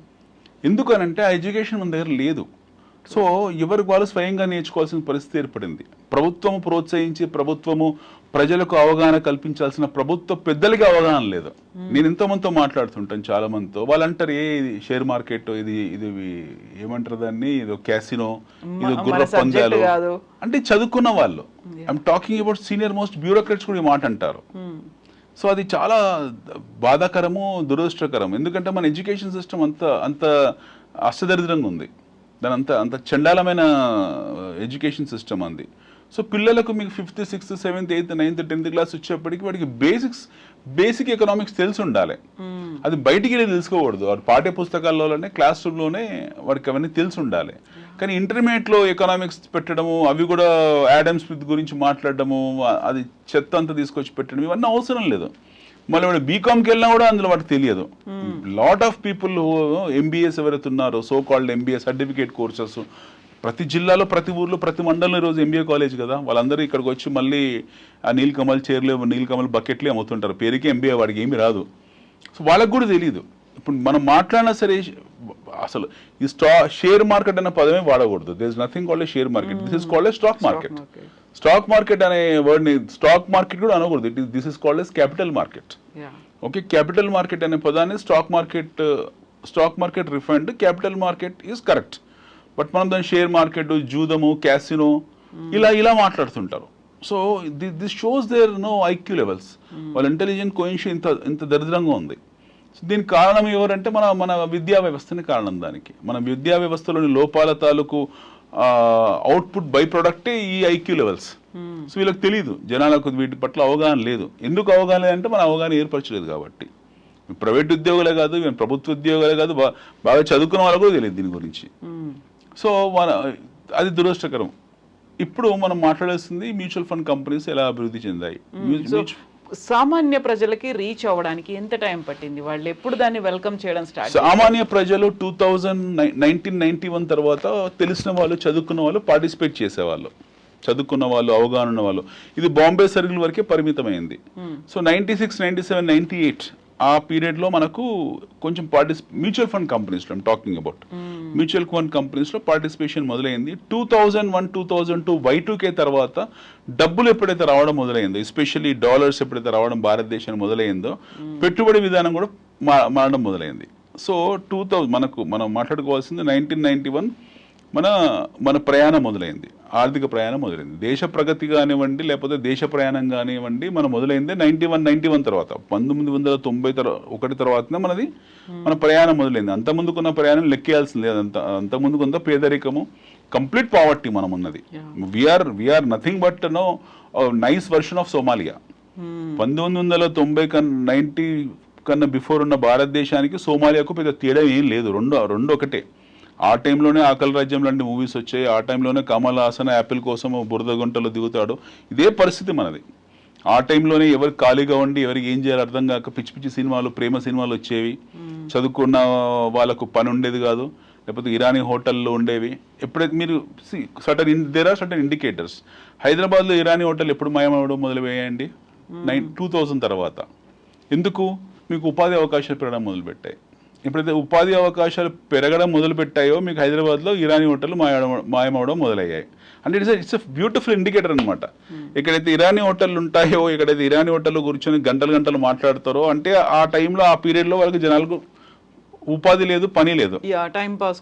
ఎందుకనంటే ఆ ఎడ్యుకేషన్ మన దగ్గర లేదు. సో ఎవరికి వాళ్ళు స్వయంగా నేర్చుకోవాల్సిన పరిస్థితి ఏర్పడింది. ప్రభుత్వము ప్రోత్సహించి, ప్రభుత్వము ప్రజలకు అవగాహన కల్పించాల్సిన ప్రభుత్వ పెద్దలకి అవగాహన లేదు. నేను ఎంతోమందితో మాట్లాడుతుంటాను, చాలా మందితో. వాళ్ళు అంటారు ఇది షేర్ మార్కెట్, ఇది ఏమంటారు దాన్ని, ఇది క్యాసినో, ఇది గుర్ర పందాలు అంటే చదువుకున్న వాళ్ళు. I'm talking about senior most bureaucrats కూడా ఈ మాట అంటారు. సో అది చాలా బాధాకరము, దురదృష్టకరం. ఎందుకంటే మన ఎడ్యుకేషన్ సిస్టమ్ అంత అష్టదరిద్రంగా ఉంది, దాని అంత చండాలమైన ఎడ్యుకేషన్ సిస్టమ్ అంది. సో పిల్లలకు మీకు 5th, 6th, 7th, 8th, 9th, 10th class వచ్చేప్పటికి వాడికి బేసిక్ ఎకనామిక్స్ తెలిసి ఉండాలి. అది బయటికి వెళ్ళి తెలుసుకోకూడదు. వాడు పాఠ్య పుస్తకాల్లోనే, క్లాస్ రూమ్లోనే వాడికి అవన్నీ తెలిసి ఉండాలి. కానీ ఇంటర్మీడియట్లో ఎకనామిక్స్ పెట్టడము, అవి కూడా యాడమ్ స్మిత్ గురించి మాట్లాడడము, అది చెత్త అంతా తీసుకొచ్చి పెట్టడం, ఇవన్నీ అవసరం లేదు. మళ్ళీ వాడు బీకామ్కి వెళ్ళినా కూడా అందులో వాడికి తెలియదు. లాట్ ఆఫ్ పీపుల్ ఎంబీఎస్ ఎవరైతే ఉన్నారో, so called MBA certificate courses ప్రతి జిల్లాలో, ప్రతి ఊర్లో, ప్రతి మండలంలో ఈరోజు ఎంబీఏ కాలేజ్ కదా. వాళ్ళందరూ ఇక్కడికి వచ్చి మళ్ళీ ఆ నీలకమల్ చైర్లు, నీలకమల్ బకెట్లే అమ్ముతుంటారు. పేరుకి ఎంబీఏ, వాడికి ఏమీ రాదు. సో వాళ్ళకు కూడా తెలియదు. ఇప్పుడు మనం మాట్లాడినా సరే అసలు ఈ షేర్ మార్కెట్ అనే పదమే వాడకూడదు. This is nothing called a share market, this is called a stock market. Stock market అనే వర్డ్ని స్టాక్ మార్కెట్ కూడా అనకూడదు. This is called as capital market. Okay, capital market అనే పదాన్ని stock market refund, capital market is correct. But మనం దాని షేర్ మార్కెట్, జూదము, క్యాసినో ఇలా మాట్లాడుతుంటారు. So this shows there no IQ levels. వాళ్ళ ఇంటెలిజెంట్ కోయిన్షియన్ ఇంత దరిద్రంగా ఉంది. సో దీనికి కారణం ఎవరంటే మన విద్యా వ్యవస్థని కారణం దానికి. మన విద్యా వ్యవస్థలోని లోపాల తాలూకు అవుట్పుట్ బై ప్రొడక్టే ఈ ఐక్యూ లెవెల్స్. సో వీళ్ళకి తెలియదు, జనాలకు వీటి పట్ల అవగాహన లేదు. ఎందుకు అవగాహన లేదంటే మన అవగాహన ఏర్పరచలేదు కాబట్టి. ప్రైవేట్ ఉద్యోగులే కాదు, ప్రభుత్వ ఉద్యోగాలే కాదు, బాగా చదువుకున్న వాళ్ళకు కూడా తెలియదు దీని గురించి. సో అది దురదృష్టకరం. ఇప్పుడు మనం మాట్లాడేస్తుంది మ్యూచువల్ ఫండ్ కంపెనీస్ ఎలా అభివృద్ధి చెందాయి. సామాన్య ప్రజలకి రీచ్ అవ్వడానికి ఎంత టైం పట్టింది? వాళ్ళు ఎప్పుడు దాన్ని వెల్కమ్ చేయడం స్టార్ట్? సామాన్య ప్రజలు 1991 తర్వాత తెలిసిన వాళ్ళు, చదువుకున్న వాళ్ళు పార్టిసిపేట్ చేసేవాళ్ళు. చదువుకున్న వాళ్ళు, అవగాహన ఉన్న వాళ్ళు. ఇది బాంబే సర్కిల్ వరకే పరిమితమైంది. సో 96, 97, 98 ఆ పీరియడ్లో మనకు కొంచెం మ్యూచువల్ ఫండ్ కంపెనీస్లో టాకింగ్ అబౌట్ మ్యూచువల్ ఫండ్ కంపెనీస్లో పార్టిసిపేషన్ మొదలైంది. 2001, 2002 Y2K తర్వాత డబ్బులు ఎప్పుడైతే రావడం మొదలైందో, ఎస్పెషల్లీ డాలర్స్ ఎప్పుడైతే రావడం భారతదేశానికి మొదలైందో, పెట్టుబడి విధానం కూడా మారడం మొదలైంది. సో మనం మాట్లాడుకోవాల్సింది 1991 మన ప్రయాణం మొదలైంది, ఆర్థిక ప్రయాణం మొదలైంది. దేశ ప్రగతి కానివ్వండి, లేకపోతే దేశ ప్రయాణం కానివ్వండి, మనం మొదలైంది 91 తర్వాత. 1991 తర్వాతనే మన ప్రయాణం మొదలైంది. అంతకుముందుకున్న ప్రయాణం లెక్కేయాల్సింది లేదు. అంతకుముందుకున్న పేదరికము, కంప్లీట్ పావర్టీ మనం ఉన్నది. We're nothing but nice version of Somalia. 1990 కన్నా బిఫోర్ ఉన్న భారతదేశానికి సోమాలియాకు పెద్ద తేడా ఏం లేదు. రెండు ఒకటే. ఆ టైంలోనే ఆకలి రాజ్యం లాంటి మూవీస్ వచ్చాయి. ఆ టైంలోనే కమల్ హాసన్ యాపిల్ కోసం బురద గుంటలో దిగుతాడు. ఇదే పరిస్థితి మనది. ఆ టైంలోనే ఎవరు ఖాళీగా ఉండి ఎవరికి ఏం చేయాలో అర్థం కాక పిచ్చి పిచ్చి సినిమాలు, ప్రేమ సినిమాలు వచ్చేవి. చదువుకున్న వాళ్ళకు పని ఉండేది కాదు, లేకపోతే ఇరానీ హోటల్లో ఉండేవి. ఎప్పుడైతే మీరు దేర్ ఆర్ సర్టన్ ఇండికేటర్స్. హైదరాబాద్లో ఇరానీ హోటల్ ఎప్పుడు మాయమవడం మొదలుపోయాయండి? 2000 తర్వాత. ఎందుకు? మీకు ఉపాధి అవకాశాలు పెరగడం మొదలుపెట్టాయి. ఎప్పుడైతే ఉపాధి అవకాశాలు పెరగడం మొదలుపెట్టాయో మీకు హైదరాబాద్లో ఇరానీ హోటల్ మాయమవడం మొదలయ్యాయి. అంటే ఇట్స్ ఎ బ్యూటిఫుల్ ఇండికేటర్ అనమాట. ఎక్కడైతే ఇరానీ హోటళ్ళు ఉంటాయో, ఎక్కడైతే ఇరానీ హోటల్లో కూర్చొని గంటలు గంటలు మాట్లాడతారో, అంటే ఆ టైంలో ఆ పీరియడ్లో వాళ్ళకి జనాలకు ఉపాధి లేదు, పని లేదు, టైం పాస్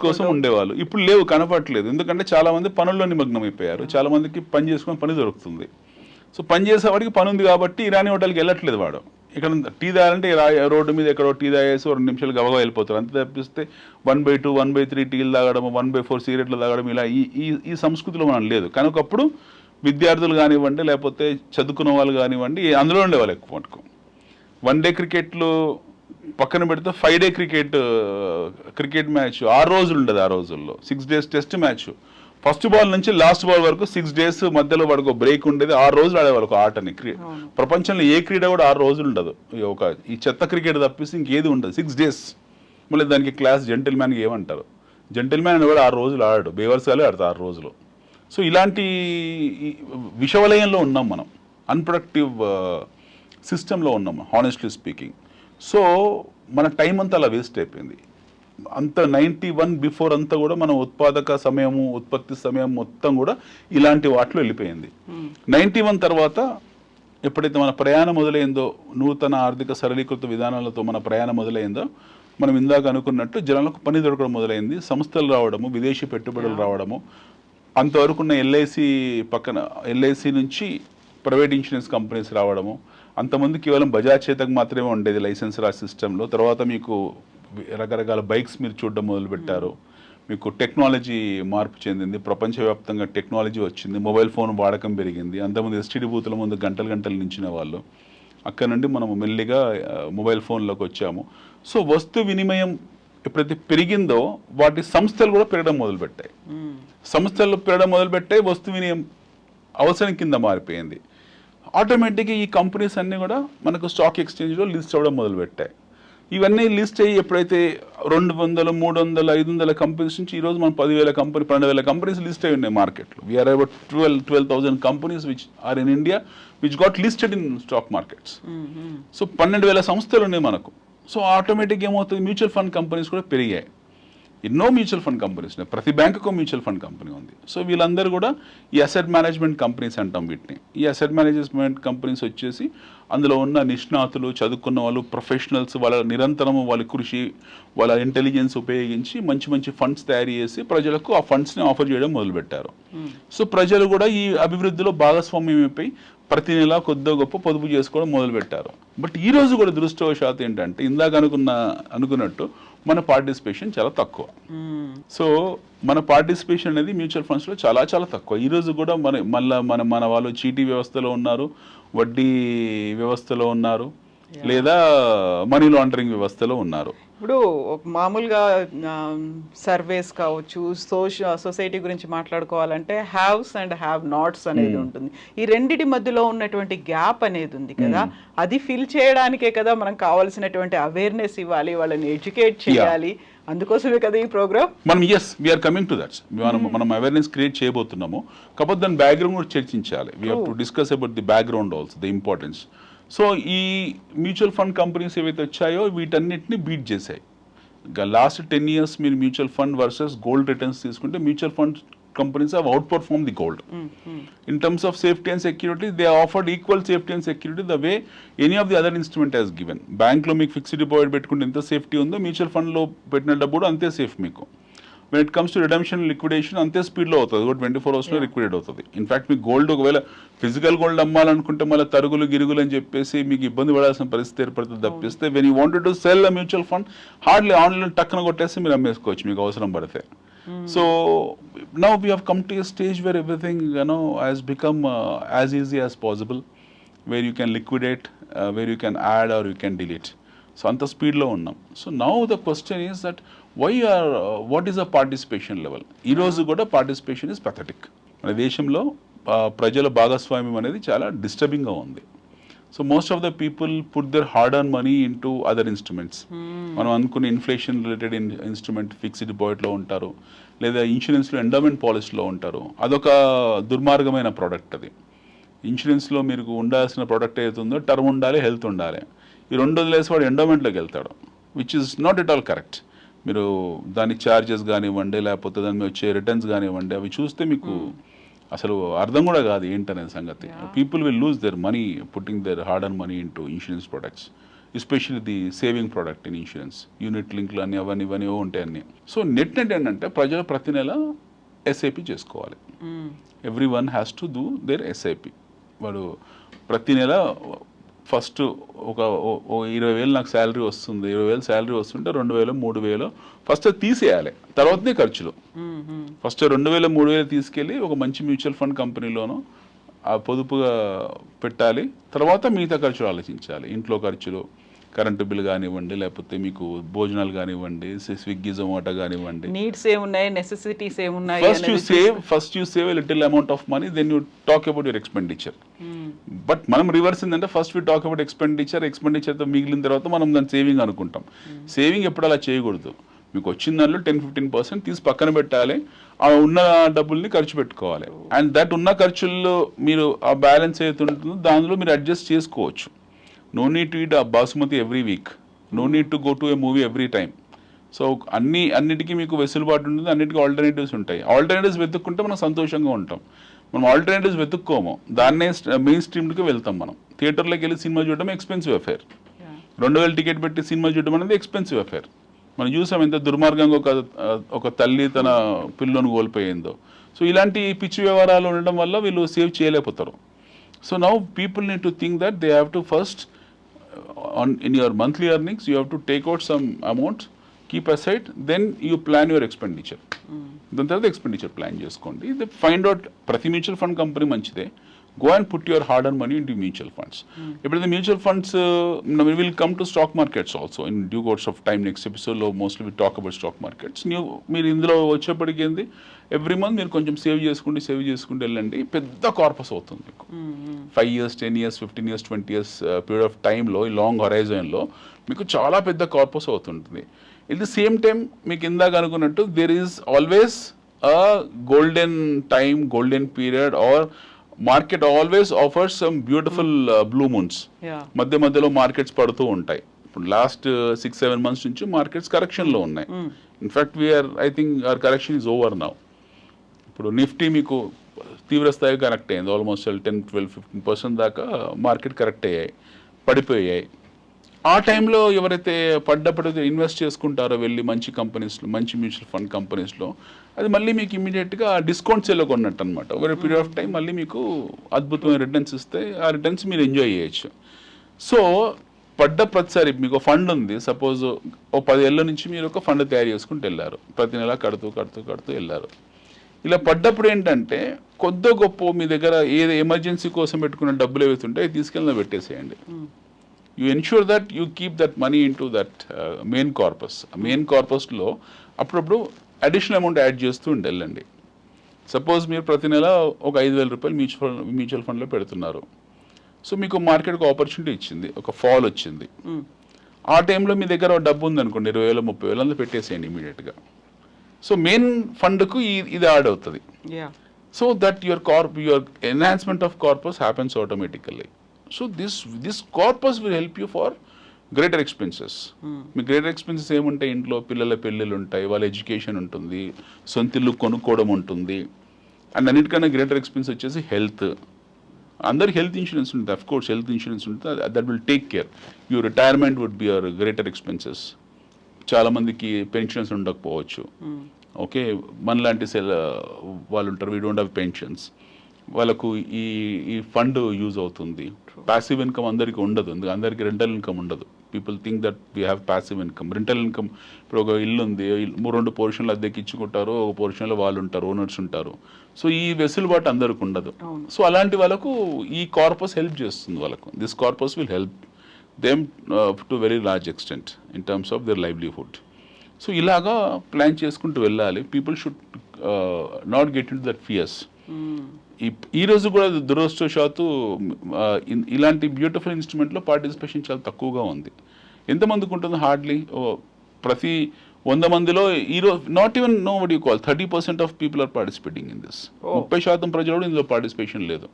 కోసం ఉండేవాళ్ళు. ఇప్పుడు లేవు, కనపడట్లేదు. ఎందుకంటే చాలా మంది పనుల్లో నిమగ్నం అయిపోయారు. చాలా మందికి పని చేసుకుని పని దొరుకుతుంది. సో పని చేసేవాడికి పని ఉంది కాబట్టి ఇరానీ హోటల్కి వెళ్ళట్లేదు వాడు. ఇక్కడ టీ తాగాలంటే రోడ్డు మీద ఎక్కడో టీ తాగేసి 2 నిమిషాలు గబగబా వెళ్ళిపోతారు. అంతే తప్పిస్తే 1/2, 1/3 టీలు తాగడం, 1/4 సిగరెట్లు తాగడం, ఇలా ఈ సంస్కృతిలో మనం లేదు. కానీ ఒకప్పుడు విద్యార్థులు కానివ్వండి, లేకపోతే చదువుకున్న వాళ్ళు కానివ్వండి, అందులో ఉండేవాళ్ళు ఎక్కువ మటుకు. 1 డే క్రికెట్లు పక్కన పెడితే 5 డే క్రికెట్ మ్యాచ్ 6 రోజులు ఉండదు. ఆ రోజుల్లో 6 days test match. First ball నుంచి లాస్ట్ బాల్ వరకు 6 days మధ్యలో వాడికి బ్రేక్ ఉండేది. 6 రోజులు ఆడేవాళ్ళు ఒక ఆటని. ప్రపంచంలో ఏ క్రీడ కూడా 6 రోజులు ఉండదు. ఈ చెత్త క్రికెట్ తప్పిస్తే ఇంకేది ఉండదు. 6 days. మళ్ళీ దానికి క్లాస్ జెంటిల్మ్యాన్కి ఏమంటారు? జెంటిల్మ్యాన్ అని కూడా 6 రోజులు ఆడాడు. బేవర్స్గాలే ఆడతారు 6 రోజులు. సో ఇలాంటి విషవలయంలో ఉన్నాం మనం. అన్ప్రొడక్టివ్ సిస్టంలో ఉన్నాం హానెస్ట్లీ స్పీకింగ్. సో మన టైం అంతా అలా వేస్ట్ అయిపోయింది. అంత 91 బిఫోర్ అంతా కూడా మన ఉత్పాదక సమయము, ఉత్పత్తి సమయం మొత్తం కూడా ఇలాంటి వాటిలో వెళ్ళిపోయింది. 91 తర్వాత ఎప్పుడైతే మన ప్రయాణం మొదలైందో, నూతన ఆర్థిక సరళీకృత విధానాలతో మన ప్రయాణం మొదలైందో, మనం ఇందాక అనుకున్నట్టు జనాలకు పని దొరకడం మొదలైంది. సంస్థలు రావడము, విదేశీ పెట్టుబడులు రావడము. అంతవరకున్న ఎల్ఐసి నుంచి ప్రైవేట్ ఇన్సూరెన్స్ కంపెనీస్ రావడము. అంతమంది కేవలం బజాజ్ చేతకు మాత్రమే ఉండేది లైసెన్స్ రాజ్ సిస్టంలో. తర్వాత మీకు రకరకాల బైక్స్ మీరు చూడడం మొదలుపెట్టారు. మీకు టెక్నాలజీ మార్పు చెందింది, ప్రపంచవ్యాప్తంగా టెక్నాలజీ వచ్చింది, మొబైల్ ఫోన్ వాడకం పెరిగింది. అంతమంది ఎస్టీడీ బూతుల ముందు గంటలు గంటలు నించిన వాళ్ళు. అక్కడ నుండి మనం మెల్లిగా మొబైల్ ఫోన్లోకి వచ్చాము. సో వస్తు వినిమయం ఎప్పుడైతే పెరిగిందో వాటి సంస్థలు కూడా పెరగడం మొదలుపెట్టాయి. సంస్థలు పెరగడం మొదలుపెట్టాయి, వస్తు వినిమయం అవసరం కింద మారిపోయింది. ఆటోమేటిక్గా ఈ కంపెనీస్ అన్నీ కూడా మనకు స్టాక్ ఎక్స్చేంజ్లో లిస్ట్ అవ్వడం మొదలుపెట్టాయి. ఇవన్నీ లిస్ట్ అయ్యి ఎప్పుడైతే 200, 300, 500 కంపెనీస్ నుంచి ఈరోజు మనం 10,000 కంపెనీ, 12,000 కంపెనీస్ లిస్ట్ అయి ఉన్నాయి మార్కెట్లో. వీఆర్ అబౌట్ 12,000 companies which are in India which got listed in stock markets. So 12,000 సంస్థలు ఉన్నాయి మనకు. సో ఆటోమేటిక్గా ఏమవుతుంది, మ్యూచువల్ ఫండ్ కంపెనీస్ కూడా పెరిగాయి. ఎన్నో మ్యూచువల్ ఫండ్ కంపెనీస్ ఉన్నాయి. ప్రతి బ్యాంకుకు మ్యూచువల్ ఫండ్ కంపెనీ ఉంది. సో వీళ్ళందరూ కూడా ఈ అసెట్ మేనేజ్మెంట్ కంపెనీస్ అంటాం వీటిని. ఈ అసెట్ మేనేజ్మెంట్ కంపెనీస్ వచ్చేసి అందులో ఉన్న నిష్ణాతులు, చదువుకున్న వాళ్ళు, ప్రొఫెషనల్స్, వాళ్ళ నిరంతరము వాళ్ళ కృషి, వాళ్ళ ఇంటెలిజెన్స్ ఉపయోగించి మంచి మంచి ఫండ్స్ తయారు చేసి ప్రజలకు ఆ ఫండ్స్ని ఆఫర్ చేయడం మొదలుపెట్టారు. సో ప్రజలు కూడా ఈ అభివృద్ధిలో భాగస్వామ్యం అయిపోయి ప్రతి నెల కొద్దో గొప్ప పొదుపు చేసుకోవడం మొదలుపెట్టారు. బట్ ఈ రోజు కూడా దురదృష్టవశాత్తు ఏంటంటే ఇందాక అనుకున్నట్టు మన పార్టిసిపేషన్ చాలా తక్కువ. సో మన పార్టిసిపేషన్ అనేది మ్యూచువల్ ఫండ్స్లో చాలా చాలా తక్కువ. ఈరోజు కూడా మన వాళ్ళు చీటీ వ్యవస్థలో ఉన్నారు, వడ్డీ వ్యవస్థలో ఉన్నారు, లేదా మనీ లాండరింగ్ వ్యవస్థలో ఉన్నారు. ఇప్పుడు మామూలుగా సర్వేస్ కావచ్చు, సొసైటీ గురించి మాట్లాడుకోవాలంటే హ్యావ్స్ అండ్ హ్యావ్ నాట్స్ అనేది ఉంటుంది. ఈ రెండిటి మధ్యలో ఉన్నటువంటి గ్యాప్ అనేది ఉంది కదా, అది ఫిల్ చేయడానికే కదా మనం కావాల్సినటువంటి అవేర్నెస్ ఇవ్వాలి, వాళ్ళని ఎడ్యుకేట్ చేయాలి. అందుకోసమే కదా ఈ ప్రోగ్రామ్. మనం వీఆర్ కమింగ్ టు దట్స్. మనం అవేర్నెస్ క్రియేట్ చేయబోతున్నాము. కాకపోతే దాని బ్యాక్గ్రౌండ్ కూడా చర్చించాలి. We have to discuss about the background also, the importance. So ఈ మ్యూచువల్ ఫండ్ కంపెనీస్ ఏవైతే వచ్చాయో వీటన్నిటిని బీట్ చేశాయి. లాస్ట్ 10 years మీరు mutual fund versus gold returns తీసుకుంటే mutual fund companies have outperformed the gold. In terms of safety and security, they are offered equal safety and security the way any of the other instrument has given. Bank lo meeku fixed deposit pettukunte enta safety undo, mutual fund lo pettina dabbu kuda ante safe meeku. When it comes to redemption and liquidation, ante speed lo avutadi, 24 hours lo liquidate avutadi. In fact meeku gold okavela physical gold ammalanunte malla tarugulu girugulu ani cheppesi meeku ibbandi padalsina paristhiti erpadutadi tappiste, when you wanted to sell a mutual fund hardly online takkana kottesi meer ammesukochu meeku avasaram padithe. So now we have come to a stage where everything has become as easy as possible, where you can liquidate, where you can add or you can delete. So anta speed lo unnam. So now the question is that what is the participation level? Ee roju kuda participation is pathetic. Mana deshamlo ప్రజల భాగస్వామ్యం అనేది చాలా డిస్టర్బింగ్గా ఉంది. So most of the people put there hard on money in to other instruments. మనం అనుకున్న ఇన్ఫ్లేషన్ రిలేటెడ్ ఇన్స్ట్రుమెంట్ ఫిక్స్డ్ డిపాజిట్లో ఉంటారు, లేదా ఇన్సూరెన్స్లో ఎండోమెంట్ పాలసీలో ఉంటారు. అదొక దుర్మార్గమైన ప్రోడక్ట్. అది ఇన్సూరెన్స్లో మీకు ఉండాల్సిన ప్రోడక్ట్ ఏదైతుందో టర్మ్ ఉండాలి, హెల్త్ ఉండాలి. ఈ రెండు వదిలేసి వాడు ఎండోమెంట్లోకి వెళ్తాడు, which is not at all correct. మీరు దాని ఛార్జెస్ కానివ్వండి, లేకపోతే దాని మీద వచ్చే రిటర్న్స్ కానివ్వండి, అవి చూస్తే మీకు అసలు అర్థం కూడా కాదు ఏంటనే సంగతి. People will lose their money putting their hard and money into insurance products, especially the saving product in insurance. Unit లింక్లు అని అవన్నీ ఇవన్నీ ఉంటాయి అన్నీ. సో నెట్ ఏంటంటే ప్రజలు ప్రతి నెల ఎస్ఐపి చేసుకోవాలి. Every one has to do their SIP. వాడు ప్రతి నెల ఫస్ట్ ఒక 20,000 నాకు శాలరీ వస్తుంది, 20,000 శాలరీ వస్తుంటే 2,000 3,000 ఫస్ట్ తీసేయాలి, తర్వాతనే ఖర్చులు. ఫస్ట్ 2,000 3,000 తీసుకెళ్ళి ఒక మంచి మ్యూచువల్ ఫండ్ కంపెనీలోనూ ఆ పొదుపుగా పెట్టాలి. తర్వాత మిగతా ఖర్చులు ఆలోచించాలి. ఇంట్లో ఖర్చులు, కరెంటు బిల్ కానివ్వండి, లేకపోతే మీకు భోజనాలు కానివ్వండి, స్విగ్గీ జొమాటో కానివ్వండి. నీడ్స్ ఏమున్నాయి, నెసెసిటీస్ ఏమున్నాయి. First you save little amount of money, then you talk about your expenditure. But మనం రివర్స్ ఏంటంటే ఫస్ట్ వి టాక్ అబౌట్ ఎక్స్పెండిచర్తో మిగిలిన తర్వాత మనం దాన్ని సేవింగ్ అనుకుంటాం. సేవింగ్ ఎప్పుడు అలా చేయకూడదు. మీకు వచ్చిన దాంట్లో 10-15% తీసి పక్కన పెట్టాలి, ఆ ఉన్న డబ్బుల్ని ఖర్చు పెట్టుకోవాలి. అండ్ దట్ ఉన్న ఖర్చుల్లో మీరు ఆ బ్యాలెన్స్ ఏదైతే ఉంటుందో దానిలో మీరు అడ్జస్ట్ చేసుకోవచ్చు. No need to eat a basmati every week, no need to go to a movie every time. So అన్నిటికీ మీకు వెసులుబాటు ఉంటుంది, అన్నిటికీ ఆల్టర్నేటివ్స్ ఉంటాయి. ఆల్టర్నేటివ్స్ వెతుక్కుంటే మనం సంతోషంగా ఉంటాం. మనం ఆల్టర్నేటివ్స్ వెతుక్కోము, దాన్నే మెయిన్ స్ట్రీమ్కి వెళ్తాం. మనం థియేటర్లోకి వెళ్ళి సినిమా చూడడం ఎక్స్పెన్సివ్ అఫేర్. 2,000 టికెట్ పెట్టి సినిమా చూడడం అనేది ఎక్స్పెన్సివ్ అఫేర్. మనం చూసాం ఎంత దుర్మార్గంగా ఒక తల్లి తన పిల్లను కోల్పోయిందో. సో ఇలాంటి పిచ్చి వ్యవహారాలు ఉండడం వల్ల వీళ్ళు సేవ్ చేయలేకపోతారు. So now people need to think that they have to first in your monthly earnings you have to take out some amount, keep aside, then you plan your expenditure. దాని తర్వాత ఎక్స్పెండిచర్ ప్లాన్ చేసుకోండి. ఫైండ్ అవుట్ ప్రతి మ్యూచువల్ ఫండ్ కంపెనీ మంచిదే. Go and put your hard and money in to mutual funds. ఎప్పుడైతే mutual funds will come to stock markets also in due course of time. Next ఎపిసోడ్లో mostly we talk about stock markets. మీరు ఇందులో వచ్చేప్పటికి ఏంది, ఎవ్రీ మంత్ మీరు కొంచెం సేవ్ చేసుకుంటూ వెళ్ళండి. పెద్ద కార్పస్ అవుతుంది మీకు. 5 years 10 years 15 years 20 years period of టైంలో, ఈ లాంగ్ హొరైజన్లో మీకు చాలా పెద్ద కార్పస్ అవుతుంటుంది. ఎట్ ది సేమ్ టైం మీకు ఇందాక అనుకున్నట్టు there is always a golden time, golden period, our market always offers some beautiful blue moons. మధ్య మధ్యలో మార్కెట్స్ పడుతూ ఉంటాయి. ఇప్పుడు లాస్ట్ 6-7 months నుంచి మార్కెట్స్ కరెక్షన్లో ఉన్నాయి. In fact I think our correction is over now. ఇప్పుడు నిఫ్టీ మీకు తీవ్ర స్థాయిగా కరెక్ట్ అయింది. ఆల్మోస్ట్ 10-12-15% దాకా మార్కెట్ కరెక్ట్ అయ్యాయి, పడిపోయాయి. ఆ టైంలో ఎవరైతే పడ్డప్పుడు ఇన్వెస్ట్ చేసుకుంటారో వెళ్ళి మంచి కంపెనీస్లో, మంచి మ్యూచువల్ ఫండ్ కంపెనీస్లో, అది మళ్ళీ మీకు ఇమీడియట్గా డిస్కౌంట్ సేల్లో కొన్నట్టు అనమాట. ఓవర్ పీరియడ్ ఆఫ్ టైం మళ్ళీ మీకు అద్భుతమైన రిటర్న్స్ ఇస్తాయి. ఆ రిటర్న్స్ మీరు ఎంజాయ్ చేయొచ్చు. సో పడ్డ ప్రతిసారి మీకు ఫండ్ ఉంది, సపోజ్ 10 ఏళ్ళ నుంచి మీరు ఒక ఫండ్ తయారు చేసుకుంటూ వెళ్ళారు, ప్రతి నెల కడుతూ వెళ్ళారు. ఇలా పడ్డప్పుడు ఏంటంటే కొద్ది గొప్ప మీ దగ్గర ఏదో ఎమర్జెన్సీ కోసం పెట్టుకున్న డబ్బులు ఏవైతుంటే అవి తీసుకెళ్ళి పెట్టేసేయండి. You ensure that you keep that money in to that main corpus. Main కార్పస్లో అప్పుడప్పుడు అడిషనల్ అమౌంట్ యాడ్ చేస్తూ వెళ్ళండి. సపోజ్ మీరు ప్రతి నెల ఒక 5,000 రూపాయలు మ్యూచువల్ ఫండ్లో పెడుతున్నారు. సో మీకు మార్కెట్కి ఆపర్చునిటీ ఇచ్చింది, ఒక ఫాల్ వచ్చింది. ఆ టైంలో మీ దగ్గర డబ్బు ఉందనుకోండి, 20,000-30,000 అందులో పెట్టేసేయండి ఇమీడియట్గా. సో మెయిన్ ఫండ్కు ఇది యాడ్ అవుతుంది. So that your enhancement of corpus happens automatically. So this corpus will help you for greater expenses. Me greater expenses ఏముంటాయి, ఇంట్లో పిల్లల పెళ్ళిళ్ళు ఉంటాయి, వాళ్ళ ఎడ్యుకేషన్ ఉంటుంది, సొంత ఇల్లు కొనుక్కోవడం ఉంటుంది. అండ్ అన్నిటికన్నా గ్రేటర్ ఎక్స్పెన్స్ వచ్చేసి హెల్త్. అందరికి హెల్త్ ఇన్సూరెన్స్ ఉంటుంది, అఫ్ కోర్స్ హెల్త్ ఇన్సూరెన్స్ ఉంటుంది, that will take care. Your retirement would be your greater expenses. చాలామందికి పెన్షన్స్ ఉండకపోవచ్చు. ఓకే, మనలాంటి వాళ్ళు ఉంటారు, వీ డోంట్ హ్యావ్ పెన్షన్స్, వాళ్ళకు ఈ ఫండ్ యూజ్ అవుతుంది. ప్యాసివ్ ఇన్కమ్ అందరికీ ఉండదు, అందరికీ రెంటల్ ఇన్కమ్ ఉండదు. People think that we have passive income. Rental income, ఇప్పుడు ఒక ఇల్లు ఉంది, 2 పోర్షన్లు అద్దెకి ఇచ్చుకుంటారు, ఒక పోర్షన్లో వాళ్ళు ఉంటారు, ఓనర్స్ ఉంటారు. సో ఈ వెసులుబాటు అందరికి ఉండదు. సో అలాంటి వాళ్ళకు ఈ కార్పస్ హెల్ప్ చేస్తుంది. వాళ్ళకు this corpus will help them to very large extent in terms of their livelihood. So ఇలాగా ప్లాన్ చేసుకుంటూ వెళ్ళాలి. People should not get in to that fears. ఈ రోజు కూడా దురదృష్టవశాత్తు ఇలాంటి బ్యూటిఫుల్ ఇన్స్ట్రుమెంట్లో పార్టిసిపేషన్ చాలా తక్కువగా ఉంది. ఎంతమందికి ఉంటుంది? హార్డ్లీ ప్రతి 100 మందిలో ఈరోజు not even no what you call 30% of people are participating in this. 30% ప్రజలు కూడా ఇందులో పార్టిసిపేషన్ లేదు.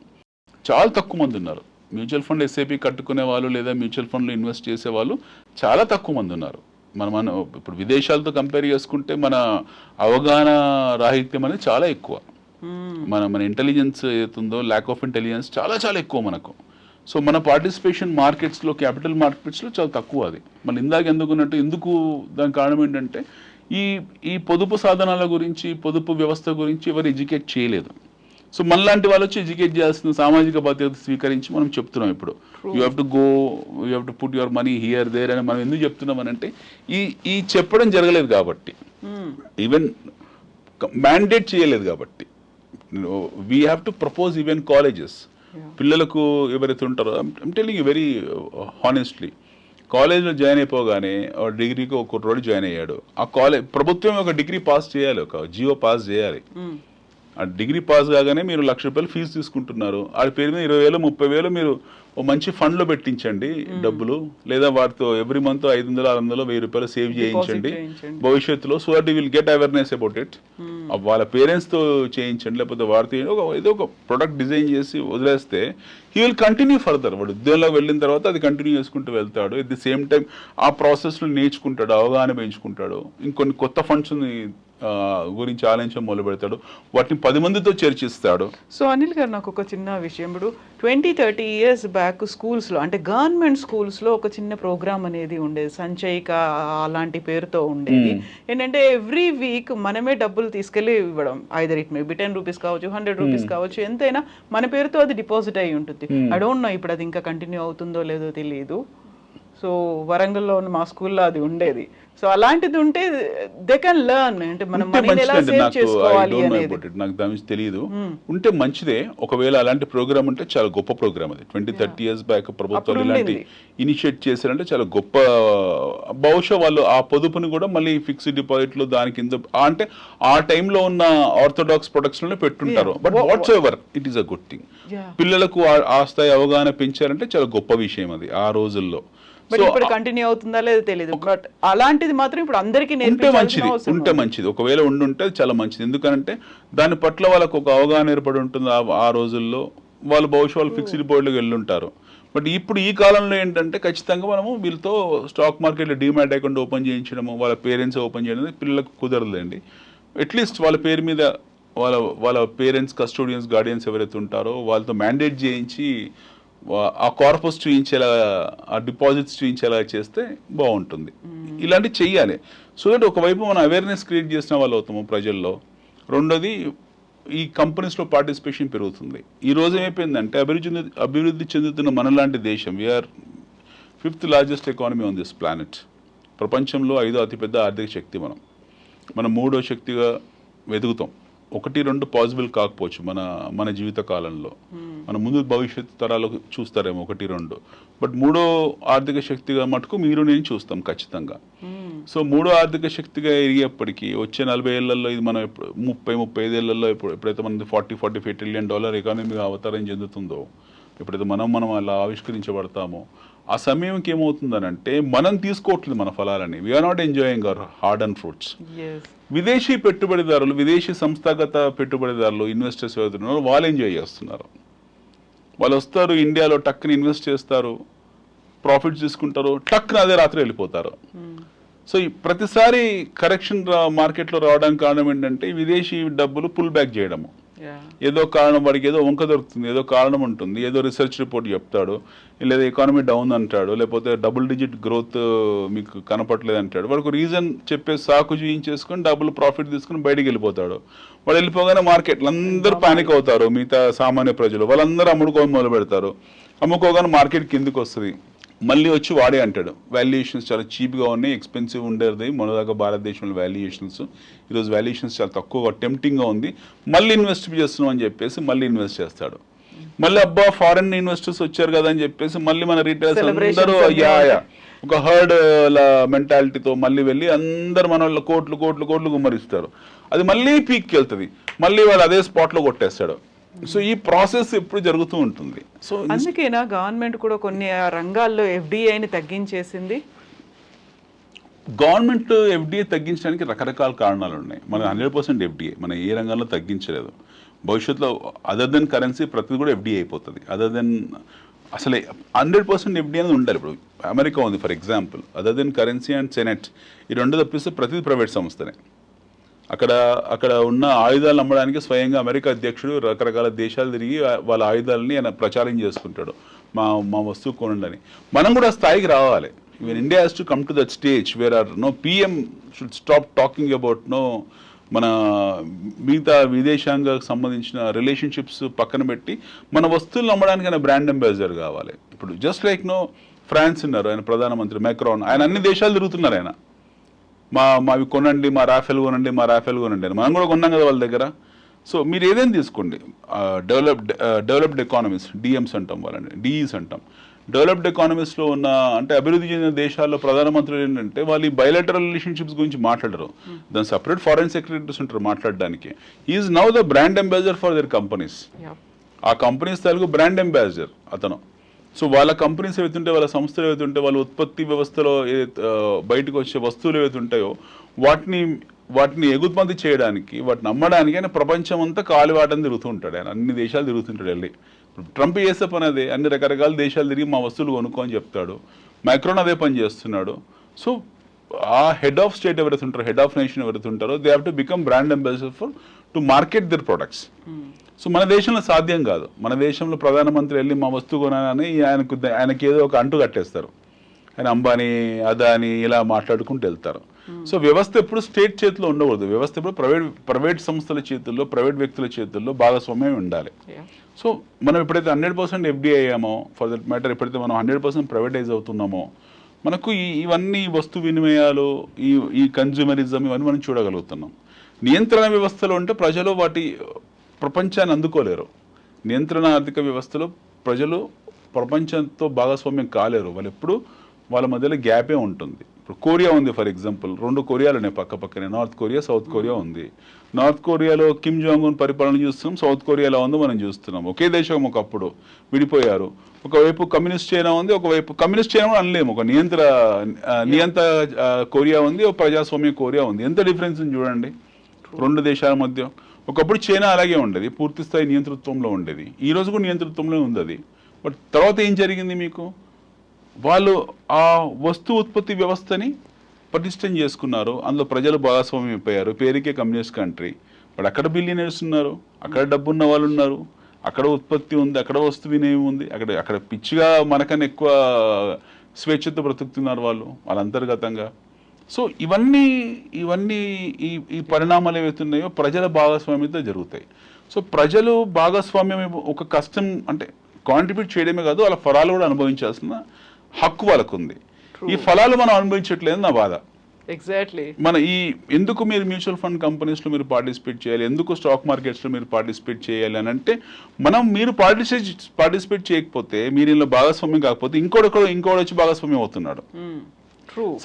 చాలా తక్కువ మంది ఉన్నారు. మ్యూచువల్ ఫండ్ ఎస్ఐపి కట్టుకునే వాళ్ళు లేదా మ్యూచువల్ ఫండ్లో ఇన్వెస్ట్ చేసే వాళ్ళు చాలా తక్కువ మంది ఉన్నారు. మనం ఇప్పుడు విదేశాలతో కంపేర్ చేసుకుంటే మన అవగాహన రాహిత్యం అనేది చాలా ఎక్కువ. మన ఇంటెలిజెన్స్ ఏతుందో ల్యాక్ ఆఫ్ ఇంటెలిజెన్స్ చాలా చాలా ఎక్కువ మనకు. సో మన పార్టిసిపేషన్ మార్కెట్స్లో, క్యాపిటల్ మార్కెట్స్లో చాలా తక్కువ. అది మళ్ళీ ఇందాక ఎందుకు దానికి కారణం ఏంటంటే ఈ పొదుపు సాధనాల గురించి, పొదుపు వ్యవస్థ గురించి ఎవరు ఎడ్యుకేట్ చేయలేదు. సో మనలాంటి వాళ్ళు వచ్చి ఎడ్యుకేట్ చేయాల్సిన సామాజిక బాధ్యత స్వీకరించి మనం చెప్తున్నాం. ఇప్పుడు you have to go, you have to put your money here there అని మనం ఎందుకు చెప్తున్నాం అని అంటే ఈ చెప్పడం జరగలేదు కాబట్టి, ఈవెన్ మ్యాండేట్ చేయలేదు కాబట్టి. We have to propose even colleges. పిల్లలకు ఎవరైతే ఉంటారో, I'm telling you very honestly, కాలేజ్లో జాయిన్ అయిపోగానే డిగ్రీకి ఒక కుర్రోడు జాయిన్ అయ్యాడు. ఆ కాలేజ్ ప్రభుత్వం ఒక డిగ్రీ పాస్ చేయాలి, ఒక జియో పాస్ చేయాలి. ఆ డిగ్రీ పాస్ కాగానే మీరు ₹1,00,000 ఫీజు తీసుకుంటున్నారు. ఆ పేరు మీద 20,000 30,000 మీరు ఓ మంచి ఫండ్లో పెట్టించండి డబ్బులు, లేదా వాటితో ఎవ్రీ మంత్ 500 600 ₹1,000 సేవ్ చేయించండి భవిష్యత్తులో. So that you will get awareness about it. వాళ్ళ పేరెంట్స్తో చేయించండి, లేకపోతే వారితో ఏదో ఒక ప్రొడక్ట్ డిజైన్ చేసి వదిలేస్తే హీ విల్ కంటిన్యూ ఫర్దర్. వాడు ఉద్యోగంలోకి వెళ్ళిన తర్వాత అది కంటిన్యూ చేసుకుంటూ వెళ్తాడు. ఎట్ ది సేమ్ టైం ఆ ప్రాసెస్లో నేర్చుకుంటాడు, అవగాహన పెంచుకుంటాడు, ఇంకొన్ని కొత్త ఫండ్స్ని గురించి ఆలోచించడం మొదలు పెడతాడు, వాటిని 10 మందితో చర్చిస్తాడు. సో అనిల్ గారు, నాకు ఒక చిన్న విషయం, ఇప్పుడు 20-30 years బ్యాక్ స్కూల్స్లో, అంటే గవర్నమెంట్ స్కూల్స్లో ఒక చిన్న ప్రోగ్రామ్ అనేది ఉండేది, సంచయిక అలాంటి పేరుతో ఉండేది. ఏంటంటే ఎవ్రీ వీక్ మనమే డబ్బులు తీసుకెళ్ళి ఇవ్వడం, either it may be 10 rupees కావచ్చు, 100 రూపీస్ కావచ్చు, ఎంతైనా మన పేరుతో అది డిపాజిట్ అయి ఉంటుంది. ఐ డోంట్ నో ఇప్పుడు అది ఇంకా కంటిన్యూ అవుతుందో లేదో తెలియదు. సో వరంగల్లో ఉన్న మా స్కూల్లో అది ఉండేది. సో అలాంటిది ఉంటే దే కెన్ లెర్న్, అంటే మనం మనీని ఎలా సేవ్ చేసుకోవాలి అనేది నాకు దాని నుంచి తెలియదు. ఉంటే మంచిదే. ఒకవేళ అలాంటి ప్రోగ్రామ్ ఉంటే చాలా గొప్ప ప్రోగ్రామ్ అది. 20-30 years బ్యాక్ ప్రభుత్వాలు ఇలాంటి ఇనిషియేట్ చేశారంటే చాలా గొప్ప. బహుశా వాళ్ళు ఆ పొదుపుని కూడా మళ్ళీ ఫిక్స్డ్ డిపాజిట్లో దాని కింద, అంటే ఆ టైంలో ఉన్న ఆర్థోడాక్స్ ప్రొడక్ట్స్ లోనే పెట్టుంటారు. But what's ever it is a good thing. పిల్లలకు ఆ స్థాయి అవగాహన పెంచారంటే చాలా గొప్ప విషయం అది ఆ రోజుల్లో. బట్ ఇప్పుడు కంటిన్యూ అవుతుందా లేదో తెలియదు. బట్ అలాంటిది మాత్రం ఇప్పుడు అందరికీ ఉంటే మంచిది. ఒకవేళ ఉండుంటే చాలా మంచిది. ఎందుకంటే దాని పట్ల వాళ్ళకు ఒక అవగాహన ఏర్పడి ఉంటుంది. ఆ రోజుల్లో వాళ్ళు బహుశా వాళ్ళు ఫిక్స్డ్ డిపాజిట్లోకి వెళ్ళుంటారు. బట్ ఇప్పుడు ఈ కాలంలో ఏంటంటే ఖచ్చితంగా మనము వీళ్ళతో స్టాక్ మార్కెట్లో డీమ్యాట్ అకౌంట్ ఓపెన్ చేయించడము, వాళ్ళ పేరెంట్స్ ఓపెన్ చేయడం పిల్లలకు కుదరదండి. అట్లీస్ట్ వాళ్ళ పేరు మీద వాళ్ళ పేరెంట్స్, కస్టోడియన్స్, గార్డియన్స్ ఎవరైతే ఉంటారో వాళ్ళతో మ్యాండేట్ చేయించి ఆ కార్పస్ చూయించేలా, ఆ డిపాజిట్స్ చూయించేలా చేస్తే బాగుంటుంది. ఇలాంటివి చెయ్యాలి. సో దట్ ఒకవైపు మనం అవేర్నెస్ క్రియేట్ చేసిన వాళ్ళు అవుతాము ప్రజల్లో. రెండోది ఈ కంపెనీస్లో పార్టిసిపేషన్ పెరుగుతుంది. ఈ రోజు ఏమైపోయిందంటే అభివృద్ధి చెందుతున్న మనలాంటి దేశం, we 5th largest economy on this planet. ప్రపంచంలో 5వ అతిపెద్ద ఆర్థిక శక్తి. మనం 3వ శక్తిగా వెతుకుతాం. 1-2 పాసిబుల్ కాకపోవచ్చు మన జీవిత కాలంలో. మన ముందు భవిష్యత్తు తరాలకు చూస్తారేమో 1-2. బట్ 3వ ఆర్థిక శక్తిగా మటుకు మీరు నేను చూస్తాం ఖచ్చితంగా. సో 3వ ఆర్థిక శక్తిగా ఎరిగేప్పటికీ వచ్చే 40 ఏళ్లలో ఇది మనం 30-35 ఏళ్లలో ఎప్పుడైతే మనది $40-45 trillion ఎకానమీగా అవతారం చెందుతుందో, ఎప్పుడైతే మనం అలా ఆవిష్కరించబడతామో, ఆ సమయంకి ఏమవుతుందనంటే మనం తీసుకోవట్లేదు మన ఫలాలని. We are not enjoying our hard and fruits. విదేశీ పెట్టుబడిదారులు, విదేశీ సంస్థాగత పెట్టుబడిదారులు, ఇన్వెస్టర్స్ ఎవరుతున్నారో వాళ్ళు ఎంజాయ్ చేస్తున్నారు. వాళ్ళు వస్తారు, ఇండియాలో టక్కుని ఇన్వెస్ట్ చేస్తారు, ప్రాఫిట్స్ తీసుకుంటారు, టక్కున అదే రాత్రి వెళ్ళిపోతారు. సో ప్రతిసారి కరెక్షన్ మార్కెట్లో రావడానికి కారణం ఏంటంటే విదేశీ డబ్బులు పుల్ బ్యాక్ చేయడము. ఏదో కారణం, వాడికి ఏదో వంక దొరుకుతుంది, ఏదో కారణం ఉంటుంది, ఏదో రీసెర్చ్ రిపోర్ట్ చెప్తాడు, లేదా ఎకానమీ డౌన్ అంటాడు, లేకపోతే డబుల్-డిజిట్ గ్రోత్ మీకు కనపట్లేదు అంటాడు. వాడికి రీజన్ చెప్పే సాకు చూయించేసుకొని డబ్బులు ప్రాఫిట్ తీసుకుని బయటికి వెళ్ళిపోతాడు. వాడు వెళ్ళిపోగానే మార్కెట్లు అందరూ పానిక్ అవుతారు. మిగతా సామాన్య ప్రజలు వాళ్ళందరూ అమ్ముడుకోవడం మొదలు పెడతారు. అమ్ముకోగానే మార్కెట్ కిందికి వస్తుంది. మళ్ళీ వచ్చి వాడే అంటాడు వాల్యుయేషన్స్ చాలా చీప్గా ఉన్నాయి, ఎక్స్పెన్సివ్ ఉండేది మొదలుగా భారతదేశంలో వాల్యుయేషన్స్. ఈరోజు వాల్యుయేషన్స్ చాలా తక్కువగా టెంప్టింగ్గా ఉంది, మళ్ళీ ఇన్వెస్ట్ చేస్తున్నాం అని చెప్పేసి మళ్ళీ ఇన్వెస్ట్ చేస్తాడు. మళ్ళీ అబ్బా ఫారెన్ ఇన్వెస్టర్స్ వచ్చారు కదా అని చెప్పేసి మళ్ళీ మన రీటైలర్స్ అందరూ ఒక హర్డ్ మెంటాలిటీతో మళ్ళీ వెళ్ళి అందరు మన వాళ్ళ కోట్లు గుమ్మరిస్తారు. అది మళ్ళీ పీక్కి వెళ్తుంది, మళ్ళీ వాడు అదే స్పాట్లో కొట్టేస్తాడు. సో ఈ ప్రాసెస్ ఎప్పుడు జరుగుతూ ఉంటుంది. సో అందుకేనా గవర్నమెంట్ కూడా కొన్ని రంగాల్లో ఎఫ్డిఐని తగ్గించేసింది? గవర్నమెంట్ ఎఫ్డిఐ తగ్గించడానికి రకరకాల కారణాలు ఉన్నాయి. మన 100% ఎఫ్డిఐ మన ఏ రంగంలో తగ్గించలేదు. భవిష్యత్తులో అదర్ దెన్ కరెన్సీ ప్రతిదీ కూడా ఎఫ్డిఐ అయిపోతుంది. అదర్ దెన్ అసలే 100% ఎఫ్డిఐ అనేది ఉండాలి. ఇప్పుడు అమెరికా ఉంది for example, other than currency and senate, ఈ రెండు తప్పిస్తే ప్రతిదీ ప్రైవేట్ సంస్థనే. అక్కడ ఉన్న ఆయుధాలు అమ్మడానికి స్వయంగా అమెరికా అధ్యక్షుడు రకరకాల దేశాలు తిరిగి వాళ్ళ ఆయుధాలని ఆయన ప్రచారం చేసుకుంటాడు, మా వస్తువు కొనండి. మనం కూడా స్థాయికి రావాలి. When India has to come to that stage where our PM should stop talking about మన మిగతా విదేశాంగాలకు సంబంధించిన రిలేషన్షిప్స్ పక్కన పెట్టి మన వస్తువులు అమ్మడానికి ఆయన బ్రాండ్ అంబాసిడర్ కావాలి. ఇప్పుడు జస్ట్ లైక్ ఫ్రాన్స్ ఉన్నారు, ఆయన ప్రధానమంత్రి మ్యాక్రాన్, ఆయన అన్ని దేశాలు తిరుగుతున్నారు. ఆయన మావి కొనండి, మా రాఫెల్ కొనండి అని. మనం కూడా కొన్నాం కదా వాళ్ళ దగ్గర. సో మీరు ఏదైనా తీసుకోండి, డెవలప్డ్ ఎకానమీస్, డిఎమ్స్ అంటాం, వాళ్ళని డిఈస్ అంటాం. డెవలప్డ్ ఎకానమీస్లో ఉన్న అంటే అభివృద్ధి చెందిన దేశాల్లో ప్రధానమంత్రులు ఏంటంటే వాళ్ళు ఈ బయలాటరల్ రిలేషన్షిప్స్ గురించి మాట్లాడరు. దాని సపరేట్ ఫారెన్ సెక్రటరీస్ ఉంటారు మాట్లాడడానికి. Is now the brand ambassador for their companies. ఆ కంపెనీస్ తాలూకు బ్రాండ్ అంబాసిడర్ అతను. సో వాళ్ళ కంపెనీస్ ఏవైతుంటే, వాళ్ళ సంస్థలు ఏవైతుంటే, వాళ్ళ ఉత్పత్తి వ్యవస్థలో బయటకు వచ్చే వస్తువులు ఏవైతుంటాయో వాటిని ఎగుమతి చేయడానికి, వాటిని అమ్మడానికి ఆయన ప్రపంచం అంతా కాలివాటం తిరుగుతూ ఉంటాడు. ఆయన అన్ని దేశాలు తిరుగుతుంటాడు వెళ్ళి. ట్రంప్ చేసే పని అదే, అన్ని రకరకాల దేశాలు తిరిగి మా వస్తువులు కొనుక్కో అని చెప్తాడు. మైక్రోన్ అదే పని చేస్తున్నాడు. సో ఆ హెడ్ ఆఫ్ స్టేట్ ఎవరైతే ఉంటారో, హెడ్ ఆఫ్ నేషన్ ఎవరైతే ఉంటారో, they have to become brand ambassador to market their products. So మన దేశంలో సాధ్యం కాదు. మన దేశంలో ప్రధానమంత్రి వెళ్ళి మా వస్తువు కొనాలని ఆయనకి ఏదో ఒక అంటు కట్టేస్తారు. ఆయన అంబానీ, అదాని ఇలా మాట్లాడుకుంటూ వెళ్తారు. సో వ్యవస్థ ఎప్పుడు స్టేట్ చేతిలో ఉండకూడదు. వ్యవస్థ ఎప్పుడు ప్రైవేట్ సంస్థల చేతుల్లో, ప్రైవేట్ వ్యక్తుల చేతుల్లో భాగస్వామ్యం ఉండాలి. సో మనం ఎప్పుడైతే 100% ఎఫ్డిఐ అయ్యామో, ఫర్ దట్ మ్యాటర్ ఎప్పుడైతే మనం 100% ప్రైవేటైజ్ అవుతున్నామో, మనకు ఇవన్నీ వస్తు వినిమయాలు, ఈ కన్జ్యూమరిజం ఇవన్నీ మనం చూడగలుగుతున్నాం. నియంత్రణ వ్యవస్థలో ఉంటే ప్రజలు వాటి ప్రపంచాన్ని అందుకోలేరు. నియంత్రణ ఆర్థిక వ్యవస్థలో ప్రజలు ప్రపంచంతో భాగస్వామ్యం కాలేరు. వాళ్ళు ఎప్పుడు వాళ్ళ మధ్యలో గ్యాపే ఉంటుంది. ఇప్పుడు కొరియా ఉంది ఫర్ ఎగ్జాంపుల్, 2 కొరియాలు ఉన్నాయి పక్కనే, నార్త్ కొరియా, సౌత్ కొరియా ఉంది. నార్త్ కొరియాలో కిమ్ జాంగ్ ఉన్ పరిపాలన చూస్తున్నాం, సౌత్ కొరియాలో ఉంది మనం చూస్తున్నాం. ఒకే దేశం ఒకప్పుడు విడిపోయారు. ఒకవైపు కమ్యూనిస్ట్ చైనా ఉంది, ఒకవైపు కమ్యూనిస్ట్ చైనా కూడా అనలేము, ఒక నియంత్ర కొరియా ఉంది, ఒక ప్రజాస్వామ్య కొరియా ఉంది. ఎంత డిఫరెన్స్ చూడండి 2 దేశాల మధ్య. ఒకప్పుడు చైనా అలాగే ఉండేది, పూర్తి స్థాయి నియంతృత్వంలో ఉండేది. ఈ రోజు కూడా నియంతృత్వంలో ఉంది అది. బట్ తర్వాత ఏం జరిగింది మీకు? వాళ్ళు ఆ వస్తు ఉత్పత్తి వ్యవస్థని పటిష్టం చేసుకున్నారు, అందులో ప్రజలు భాగస్వామ్యం అయిపోయారు. పేరుకే కమ్యూనిస్ట్ కంట్రీ, బట్ అక్కడ బిలియనర్స్ ఉన్నారు, అక్కడ డబ్బున్న వాళ్ళు ఉన్నారు, అక్కడ ఉత్పత్తి ఉంది, అక్కడ వస్తు వినియోగం ఉంది. అక్కడ పిచ్చిగా మనకన్నా ఎక్కువ స్వేచ్ఛతో బ్రతుకుతున్నారు వాళ్ళ అంతర్గతంగా. సో ఇవన్నీ ఈ పరిణామాలు ఏవైతున్నాయో ప్రజల భాగస్వామ్యంతో జరుగుతాయి. సో ప్రజలు భాగస్వామ్యం ఒక కష్టం అంటే కాంట్రిబ్యూట్ చేయడమే కాదు, వాళ్ళ ఫలాలు కూడా అనుభవించాల్సిన హక్కు వాళ్ళకు ఉంది. ఈ ఫలాలు మనం అనుభవించట్లేదు నా బాధ. ఎగ్జాక్ట్లీ. మన ఎందుకు మీరు మ్యూచువల్ ఫండ్ కంపెనీస్లో మీరు పార్టిసిపేట్ చేయాలి, ఎందుకు స్టాక్ మార్కెట్స్లో మీరు పార్టిసిపేట్ చేయాలి అని అంటే, మీరు పార్టిసిపేట్ చేయకపోతే, మీరు ఇందులో భాగస్వామ్యం కాకపోతే ఇంకోటి వచ్చి భాగస్వామ్యం అవుతున్నాడు.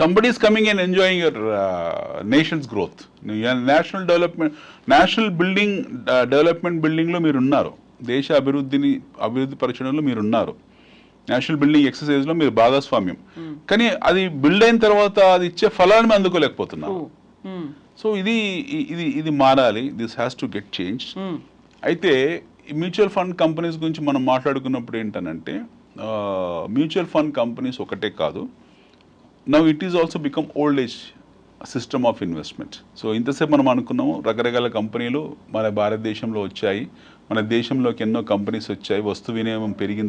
Somebody is coming and enjoying your nation's growth. National development బిల్డింగ్లో మీరు ఉన్నారు, దేశ అభివృద్ధి పరచడంలో మీరు ఉన్నారు, నేషనల్ బిల్డింగ్ ఎక్సర్సైజ్లో మీరు భాగస్వామ్యం. కానీ అది బిల్డ్ అయిన తర్వాత అది ఇచ్చే ఫలాన్ని మేము అందుకోలేకపోతున్నాం. సో ఇది మారాలి. This has to get change. అయితే మ్యూచువల్ ఫండ్ కంపెనీస్ గురించి మనం మాట్లాడుకున్నప్పుడు ఏంటనంటే, మ్యూచువల్ ఫండ్ కంపెనీస్ ఒకటే కాదు, now it is also become old age system of investment. So ఇంతసేపు మనం అనుకున్నాము రకరకాల కంపెనీలు మన భారతదేశంలో వచ్చాయి, మన దేశంలోకి ఎన్నో కంపెనీస్ వచ్చాయి. వస్తు వినియోగం పెరిగిన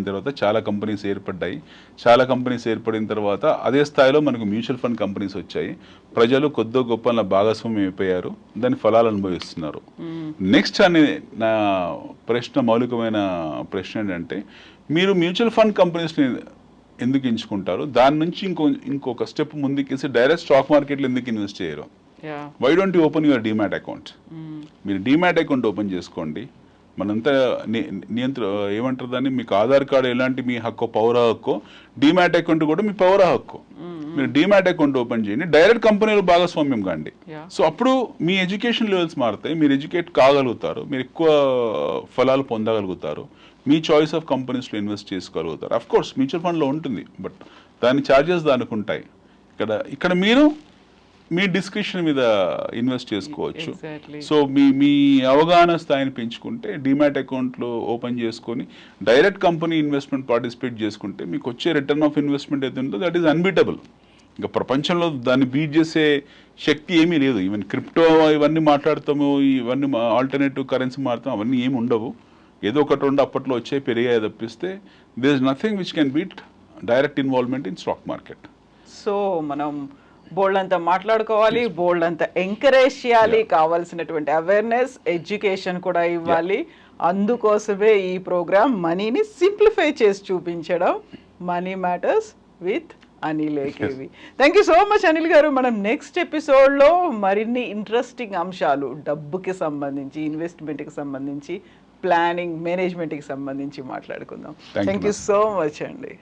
తర్వాత చాలా కంపెనీస్ ఏర్పడ్డాయి. చాలా కంపెనీస్ ఏర్పడిన తర్వాత అదే స్థాయిలో మనకు మ్యూచువల్ ఫండ్ కంపెనీస్ వచ్చాయి. ప్రజలు కొద్దో గొప్ప భాగస్వామ్యం అయిపోయారు, దాని ఫలాలు అనుభవిస్తున్నారు. నెక్స్ట్ అనే నా మౌలికమైన ప్రశ్న ఏంటంటే, మీరు మ్యూచువల్ ఫండ్ కంపెనీస్ని ఎందుకు ఎంచుకుంటారు? దాని నుంచి ఇంకొక స్టెప్ ముందుకేసి డైరెక్ట్ స్టాక్ మార్కెట్లో ఎందుకు ఇన్వెస్ట్ చేయరు? Why don't you open your demat account? మీరు డీమ్యాట్ అకౌంట్ ఓపెన్ చేసుకోండి, మనంతా ఏమంటారు దాన్ని, మీకు ఆధార్ కార్డు ఎలాంటి మీ హక్కు పౌర హక్కు, డిమాట్ అకౌంట్ కూడా మీ పౌర హక్కు. మీరు డిమాట్ అకౌంట్ ఓపెన్ చేయండి, డైరెక్ట్ కంపెనీలో భాగస్వామ్యం కాండి. సో అప్పుడు మీ ఎడ్యుకేషన్ లెవెల్స్ మారుతాయి, మీరు ఎడ్యుకేట్ కాగలుగుతారు, మీరు ఎక్కువ ఫలాలు పొందగలుగుతారు, మీ చాయిస్ ఆఫ్ కంపెనీస్లో ఇన్వెస్ట్ చేసుకోగలుగుతారు. అఫ్ కోర్స్ మ్యూచువల్ ఫండ్లో ఉంటుంది, బట్ దాని ఛార్జెస్ దానికి ఉంటాయి. ఇక్కడ మీరు మీ డిస్క్రిప్షన్ మీద ఇన్వెస్ట్ చేసుకోవచ్చు. సో మీ అవగాహన స్థాయిని పెంచుకుంటే డిమాట్ అకౌంట్లో ఓపెన్ చేసుకొని డైరెక్ట్ కంపెనీ ఇన్వెస్ట్మెంట్ పార్టిసిపేట్ చేసుకుంటే మీకు వచ్చే రిటర్న్ ఆఫ్ ఇన్వెస్ట్మెంట్ ఏది ఉందో దట్ ఈస్ అన్బీటబుల్. ఇంకా ప్రపంచంలో దాన్ని బీట్ చేసే శక్తి ఏమీ లేదు. ఈవెన్ క్రిప్టో ఇవన్నీ మాట్లాడతాము, ఇవన్నీ ఆల్టర్నేటివ్ కరెన్సీ మారుతాం, అవన్నీ ఏమి ఉండవు. ఏదో ఒకటి రెండు అప్పట్లో వచ్చే పెరిగాయి తప్పిస్తే there is nothing which can beat direct involvement in stock market. So మనం బోల్డ్ అంతా మాట్లాడుకోవాలి, బోల్డ్ అంతా ఎంకరేజ్ చేయాలి, కావాల్సినటువంటి అవేర్నెస్ ఎడ్యుకేషన్ కూడా ఇవ్వాలి. అందుకోసమే ఈ ప్రోగ్రామ్ మనీని సింప్లిఫై చేసి చూపించడం, money matters with Anil AKV. Thank you so much Anil గారు. మనం నెక్స్ట్ ఎపిసోడ్లో మరిన్ని ఇంట్రెస్టింగ్ అంశాలు డబ్బుకి సంబంధించి, ఇన్వెస్ట్మెంట్కి సంబంధించి, ప్లానింగ్ మేనేజ్మెంట్కి సంబంధించి మాట్లాడుకుందాం. థ్యాంక్ యూ సో మచ్ అండి.